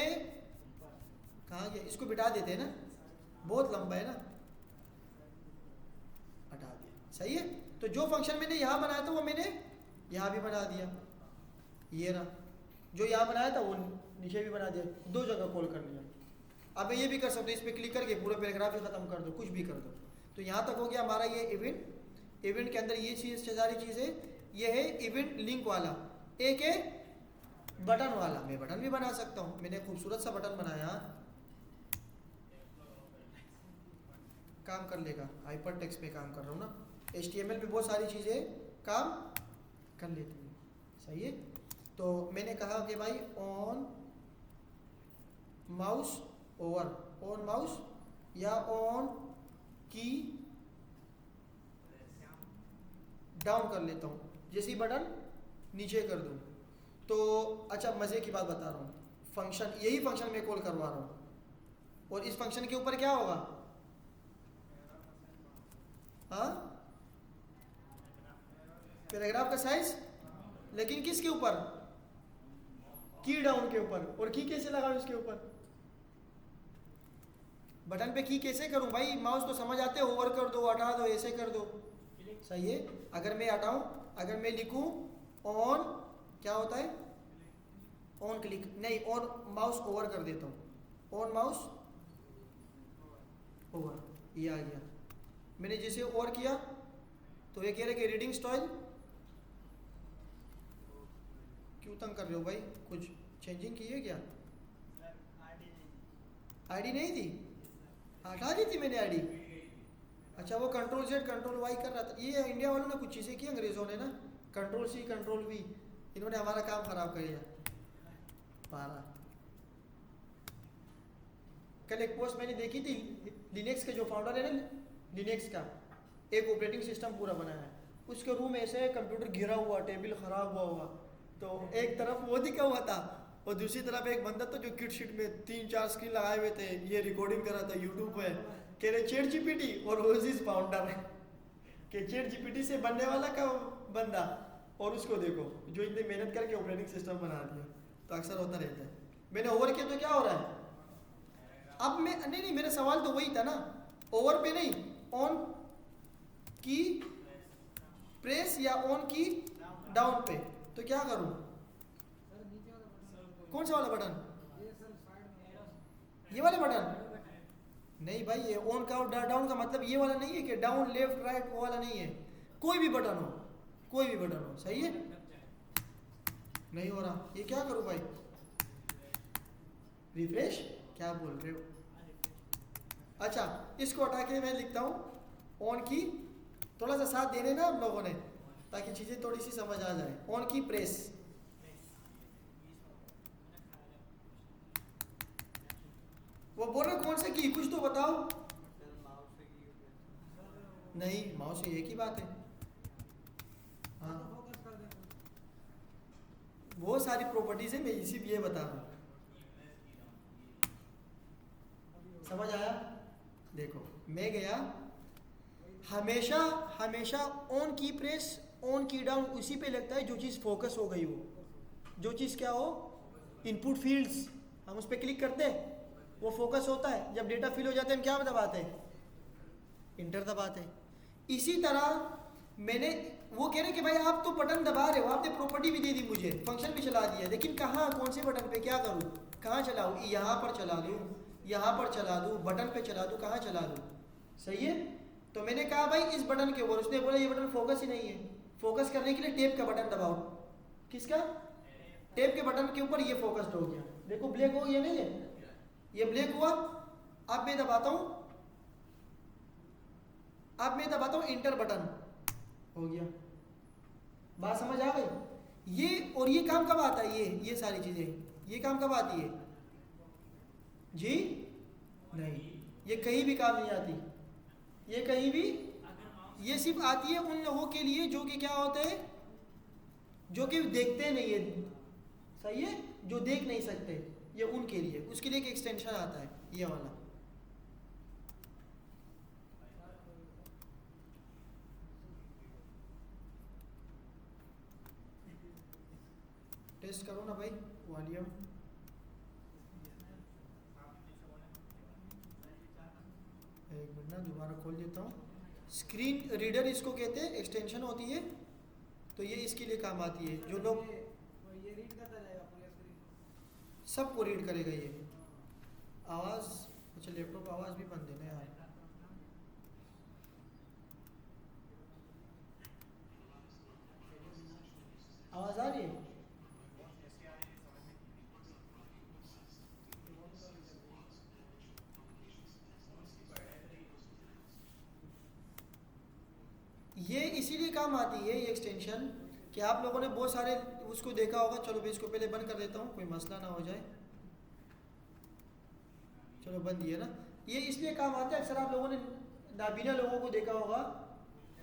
कहाँ गया, इसको बिठा देते हैं ना, बहुत लंबा है ना, हटा दिया। सही है, तो जो फंक्शन मैंने यहाँ बनाया था वो मैंने यहाँ भी बना दिया, ये रहा। जो यहाँ बनाया था वो नीचे भी बना दिया, दो जगह कॉल कर लिया। अब मैं ये भी कर सकता हूँ, इस पर क्लिक करके पूरा पैराग्राफ ही खत्म कर दो, कुछ भी कर दो। तो यहाँ तक हो गया हमारा ये इवेंट। इवेंट के अंदर ये चीज़, सारी चीज़ें, ये है इवेंट लिंक वाला। एक है बटन वाला, मैं बटन भी बना सकता हूँ। मैंने खूबसूरत सा बटन बनाया, काम कर लेगा, हाइपर टेक्स्ट पे काम कर रहा हूँ ना, HTML पे बहुत सारी चीज़ें काम कर लेती हैं। सही है, तो मैंने कहा कि भाई on mouse over, on mouse या ऑन की डाउन कर लेता हूँ, जैसे ही बटन नीचे कर दूँ तो। अच्छा, मज़े की बात बता रहा हूँ, फंक्शन, यही फंक्शन मैं कॉल करवा रहा हूँ, और इस फंक्शन के ऊपर क्या होगा, हाँ, पैराग्राफ का साइज, लेकिन किसके ऊपर, की डाउन के ऊपर। और की कैसे लगाऊं इसके ऊपर, बटन पे की कैसे करूं भाई, माउस तो समझ आते, ओवर कर दो, हटा दो, ऐसे कर दो। सही है, अगर मैं हटाऊं, अगर मैं लिखूं ऑन, क्या होता है, ऑन क्लिक नहीं, ऑन माउस ओवर कर देता हूं, ऑन माउस ओवर, ये आ गया। मैंने जैसे ओवर किया तो ये कह रहे कि रीडिंग स्टाइल, क्यों तंग कर रहे हो भाई, कुछ चेंजिंग की है क्या, आईडी नहीं थी, हटा दी थी मैंने आईडी। अच्छा, वो कंट्रोल Z कंट्रोल Y कर रहा था। ये इंडिया वालों ने कुछ चीज़ें की अंग्रेज़ों ने ना, कंट्रोल C कंट्रोल V, इन्होंने हमारा काम ख़राब कर दिया। पारा कल एक पोस्ट मैंने देखी थी, लिनक्स के जो फाउंडर है ना, लिनक्स का एक ऑपरेटिंग सिस्टम पूरा बनाया है, उसके रूम ऐसे कंप्यूटर गिरा हुआ, टेबल ख़राब हुआ, तो एक तरफ वो दिखा हुआ था और दूसरी तरफ एक बंदा था जो किट शीट में 3-4 स्क्रीन लगाए हुए थे, ये रिकॉर्डिंग कर रहा था यूट्यूब पे, कह रहे चैट जीपीटी और ओएसिस फाउंडर कि चैट जीपीटी से बनने वाला का बंदा, और उसको देखो जो इतनी मेहनत करके ऑपरेटिंग सिस्टम बना दिया। तो अक्सर होता रहता है। मैंने ओवर किया तो क्या हो रहा है, अब मैं नहीं, मेरा सवाल तो वही था ना, ओवर पे नहीं, ऑन की प्रेस या ऑन की डाउन पे, तो क्या करूं, कौन सा वाला बटन, ये वाला बटन नहीं भाई, ये ऑन का और डाउन का मतलब ये वाला नहीं है कि डाउन लेफ्ट राइट, वो वाला नहीं है, कोई भी बटन हो, कोई भी बटन हो। सही है, नहीं हो रहा, ये क्या करूं भाई, रिफ्रेश, क्या बोल रहे हो। अच्छा, इसको हटा के मैं लिखता हूं ऑन की, थोड़ा सा साथ दे देना आप लोगों ने ताकि चीजें थोड़ी सी समझ आ जाए। ऑन की प्रेस, वो बोल रहे कौन से की, कुछ तो बताओ। नहीं, माउस से एक ही बात है। हाँ, बहुत सारी प्रॉपर्टीज है, मैं इसी ये बता रहा हूँ। समझ आया, देखो मैं गया, हमेशा हमेशा ऑन की प्रेस, ऑन की डाउन उसी पे लगता है जो चीज़ फोकस हो गई हो, जो चीज़ क्या हो, इनपुट फील्ड्स, हम उस पर क्लिक करते हैं वो फोकस होता है, जब डेटा फिल हो जाते हैं हम क्या दबाते हैं, इंटर दबाते हैं। इसी तरह मैंने, वो कह रहे कि भाई आप तो बटन दबा रहे हो, आपने प्रॉपर्टी भी दे दी मुझे, फंक्शन भी चला दिया, लेकिन कहाँ, कौन से बटन पे क्या करूँ, कहाँ चलाऊँ, यहाँ पर चला दूँ, यहाँ पर चला दूँ, बटन पे चला दूँ, कहाँ चला दूँ। सही है, तो मैंने कहा भाई इस बटन के ऊपर, उसने बोला ये बटन फोकस ही नहीं है, फोकस करने के लिए टेप का बटन दबाओ। किसका, टेप के बटन के ऊपर, ये फोकस्ड हो गया, देखो ब्लैक हो गया, नहीं है ये ब्लैक हुआ। अब मैं दबाता हूँ, अब मैं दबाता हूँ इंटर बटन, हो गया। बात समझ आ गई। ये और ये काम कब आता है, ये सारी चीजें ये काम कब आती है जी, नहीं, ये कहीं भी काम नहीं आती, ये कहीं भी, ये सिर्फ आती है उन लोगों के लिए जो कि क्या होते हैं, जो कि देखते नहीं है, सही है, जो देख नहीं सकते, ये उनके लिए, उसके लिए एक एक्सटेंशन आता है ये वाला। टेस्ट करो ना भाई वॉल्यूम। एक मिनट ना, दोबारा खोल देता हूँ। स्क्रीन रीडर इसको कहते हैं, एक्सटेंशन होती है, तो ये इसके लिए काम आती है। जो लोग ये रीड करता रहेगा पूरी स्क्रीन को, सबको रीड करेगा ये। आवाज़, अच्छा लैपटॉप आवाज़ भी बंद देना यार। आवाज़ आ रही है? ये इसीलिए काम आती है ये एक्सटेंशन कि आप लोगों ने बहुत सारे उसको देखा होगा। चलो मैं इसको पहले बंद कर देता हूँ, कोई मसला ना हो जाए। चलो बंद दिया ना। ये इसलिए काम आता है, अक्सर आप लोगों ने नाबीना लोगों को देखा होगा,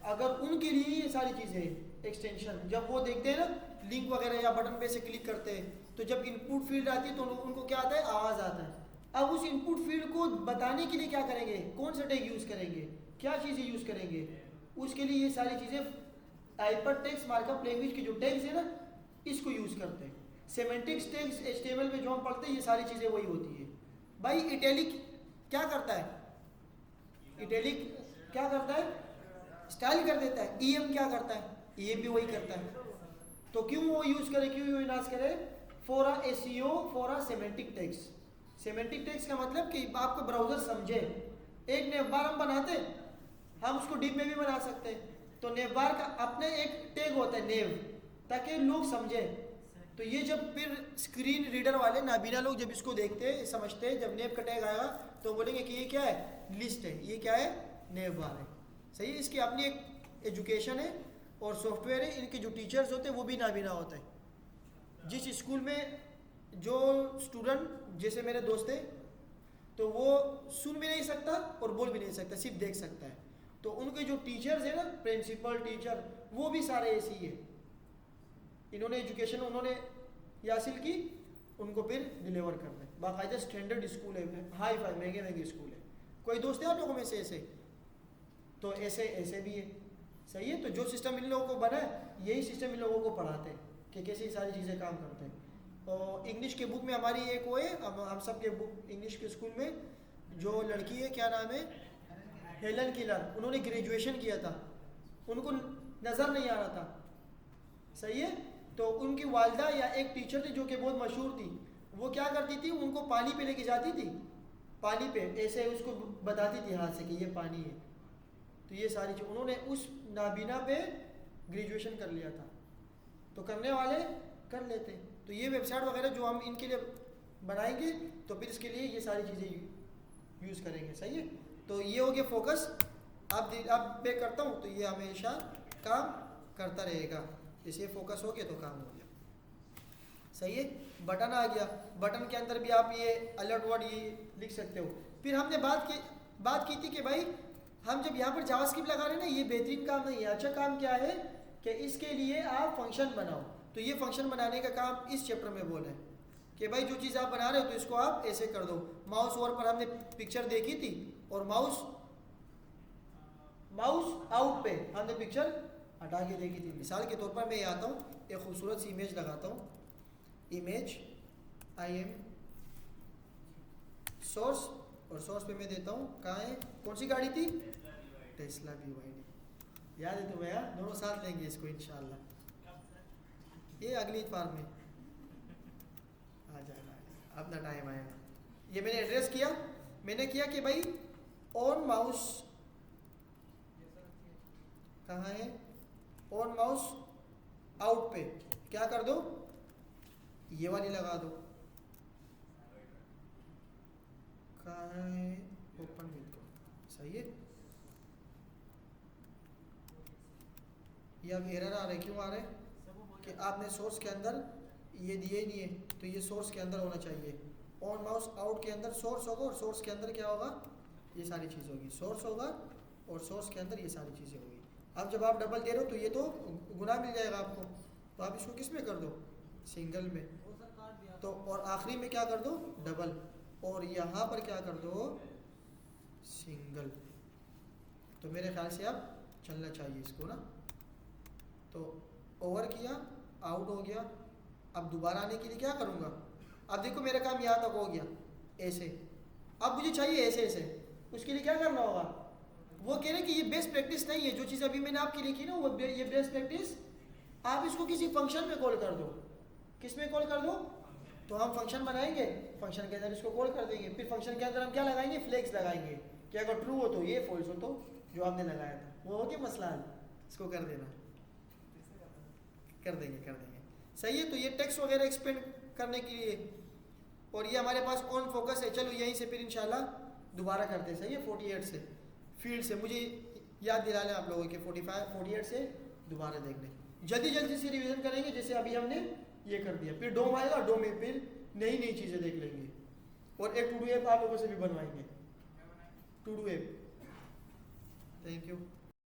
अगर उनके लिए ये सारी चीज़ें एक्सटेंशन, जब वो देखते हैं ना लिंक वगैरह या बटन पे से क्लिक करते हैं, तो जब इनपुट फील्ड आती है तो उनको क्या आता है, आवाज़ आता है। अब उस इनपुट फील्ड को बताने के लिए क्या करेंगे, कौन सा टैग यूज़ करेंगे, क्या चीज़ें यूज़ करेंगे, उसके लिए ये सारी चीज़ें हाइपर टेक्स्ट मार्कअप लैंग्वेज के जो टैग्स है ना, इसको यूज़ करते हैं। सेमेंटिक्स टैग्स HTML में जो हम पढ़ते हैं, ये सारी चीज़ें वही होती है भाई। इटैलिक क्या करता है, इटैलिक क्या करता है, स्टाइल कर देता है। EM क्या करता है, EM भी वही करता है। तो क्यों वो यूज़ करे, क्यों यूज करे, for a SEO, for a semantic text. Semantic text का मतलब कि आपको ब्राउजर समझे। एक नेव बार हम बनाते, हम उसको डीप में भी बना सकते हैं, तो नेव बार का अपने एक टैग होता है नेव, ताकि लोग समझे। तो ये जब फिर स्क्रीन रीडर वाले नाबीना लोग जब इसको देखते हैं, समझते हैं, जब नेव का टैग आएगा तो बोलेंगे कि ये क्या है, लिस्ट है, ये क्या है, नेव बार है। सही है, इसकी अपनी एक एजुकेशन है और सॉफ्टवेयर है। इनके जो टीचर्स होते हैं वो भी नाबीना होते हैं। जिस स्कूल में जो स्टूडेंट, जैसे मेरे दोस्त है, तो वो सुन भी नहीं सकता और बोल भी नहीं सकता, सिर्फ देख सकता है। तो उनके जो टीचर्स है ना, प्रिंसिपल टीचर, वो भी सारे ऐसे ही है। इन्होंने एजुकेशन उन्होंने हासिल की, उनको फिर डिलीवर कर दें। बाकायदा स्टैंडर्ड स्कूल है, हाई फाई महंगे महंगे स्कूल है। कोई दोस्त है आप लोगों में से ऐसे, तो ऐसे ऐसे भी है। सही है, तो जो सिस्टम इन लोगों को बना है, यही सिस्टम इन लोगों को पढ़ाते हैं कि कैसे सारी चीज़ें काम करते हैं। और इंग्लिश के बुक में हमारी एक वो है, हम सब के बुक इंग्लिश के स्कूल में जो लड़की है, क्या नाम है, हेलन किलर, उन्होंने ग्रेजुएशन किया था, उनको नज़र नहीं आ रहा था। सही है, तो उनकी वालदा या एक टीचर थी जो कि बहुत मशहूर थी, वो क्या करती थी, उनको पानी पे लेके जाती थी, पानी पे ऐसे उसको बताती थी हाथ से कि ये पानी है। तो ये सारी चीज़ उन्होंने उस नाबीना पे ग्रेजुएशन कर लिया था। तो करने वाले कर लेते। तो ये वेबसाइट वगैरह जो हम इनके लिए बनाएंगे, तो फिर इसके लिए ये सारी चीज़ें यूज़ करेंगे। सही है, तो ये हो गया फोकस। अब पे करता हूँ तो ये हमेशा काम करता रहेगा। जैसे फोकस हो गया तो काम हो गया। सही है, बटन आ गया, बटन के अंदर भी आप ये अलर्ट वर्ड ये लिख सकते हो। फिर हमने बात की थी कि भाई हम जब यहाँ पर जावास्क्रिप्ट लगा रहे हैं ना, ये बेहतरीन काम नहीं है। अच्छा काम क्या है कि इसके लिए आप फंक्शन बनाओ। तो ये फंक्शन बनाने का काम इस चैप्टर में बोला है कि भाई जो चीज़ आप बना रहे हो तो इसको आप ऐसे कर दो। माउस ओवर पर हमने पिक्चर देखी थी, और माउस आउट पे हमने पिक्चर हटा के देखी थी। मिसाल के तौर पर मैं ये आता हूँ, एक खूबसूरत सी इमेज लगाता हूँ, इमेज IM सोर्स, और सोर्स पे मैं देता हूँ, कहाँ है, कौन सी गाड़ी थी, टेस्ला BYD। याद है तो भैया, दोनों साथ लेंगे इसको इंशाल्लाह, ये अगली इतवार में आ जाएगा, अपना टाइम आएगा। ये मैंने एड्रेस किया, मैंने किया कि भाई ऑन माउस कहाँ है, ऑन माउस आउट पे क्या कर दो, ये वाली लगा दो। कहाँ है, ओपन विद को। सही है, ये अब एरर आ रहे, क्यों आ रहे कि आपने सोर्स के अंदर ये दिए ही नहीं है, तो ये सोर्स के अंदर होना चाहिए। ऑन माउस आउट के अंदर सोर्स होगा, और सोर्स के अंदर क्या होगा, ये सारी चीज़ होगी। सोर्स होगा, और सोर्स के अंदर ये सारी चीज़ें होगी। अब जब आप डबल दे रहे हो तो ये तो गुना मिल जाएगा आपको, तो आप इसको किस में कर दो, सिंगल में। तो और आखिरी में क्या कर दो, डबल, और यहाँ पर क्या कर दो, सिंगल। तो मेरे ख्याल से अब चलना चाहिए इसको ना। तो ओवर किया, आउट हो गया। अब दोबारा आने के लिए क्या करूँगा, अब देखो मेरा काम यहाँ तक हो गया ऐसे, अब मुझे चाहिए ऐसे ऐसे, उसके लिए क्या करना होगा, वो कह रहे हैं कि ये बेस्ट प्रैक्टिस नहीं है, जो चीज़ अभी मैंने आपकी लिखी ना, वो ये बेस्ट प्रैक्टिस, आप इसको किसी फंक्शन में कॉल कर दो। किस में कॉल कर दो, तो हम फंक्शन बनाएंगे, फंक्शन के अंदर इसको कॉल कर देंगे, फिर फंक्शन के अंदर हम क्या लगाएंगे, फ्लैग्स लगाएंगे कि अगर ट्रू हो तो ये, फॉल्स हो तो जो आपने लगाया था वो हो गया मसला हल। इसको कर देना, कर देंगे सही है। तो ये टेक्स्ट वगैरह एक्सपेंड करने के लिए, और ये हमारे पास ऑन फोकस है। चलो यहीं से फिर इंशाल्लाह दोबारा करते हैं, सही है। 48 से फील्ड से मुझे याद दिला लें आप लोगों के, 48 से दोबारा देख लें, जल्दी से रिवीजन करेंगे जैसे अभी हमने ये कर दिया। फिर डोम आएगा, डोम में फिर नई चीज़ें देख लेंगे, और एक टू डू ऐप आप लोगों से भी बनवाएंगे, to do app. Thank you.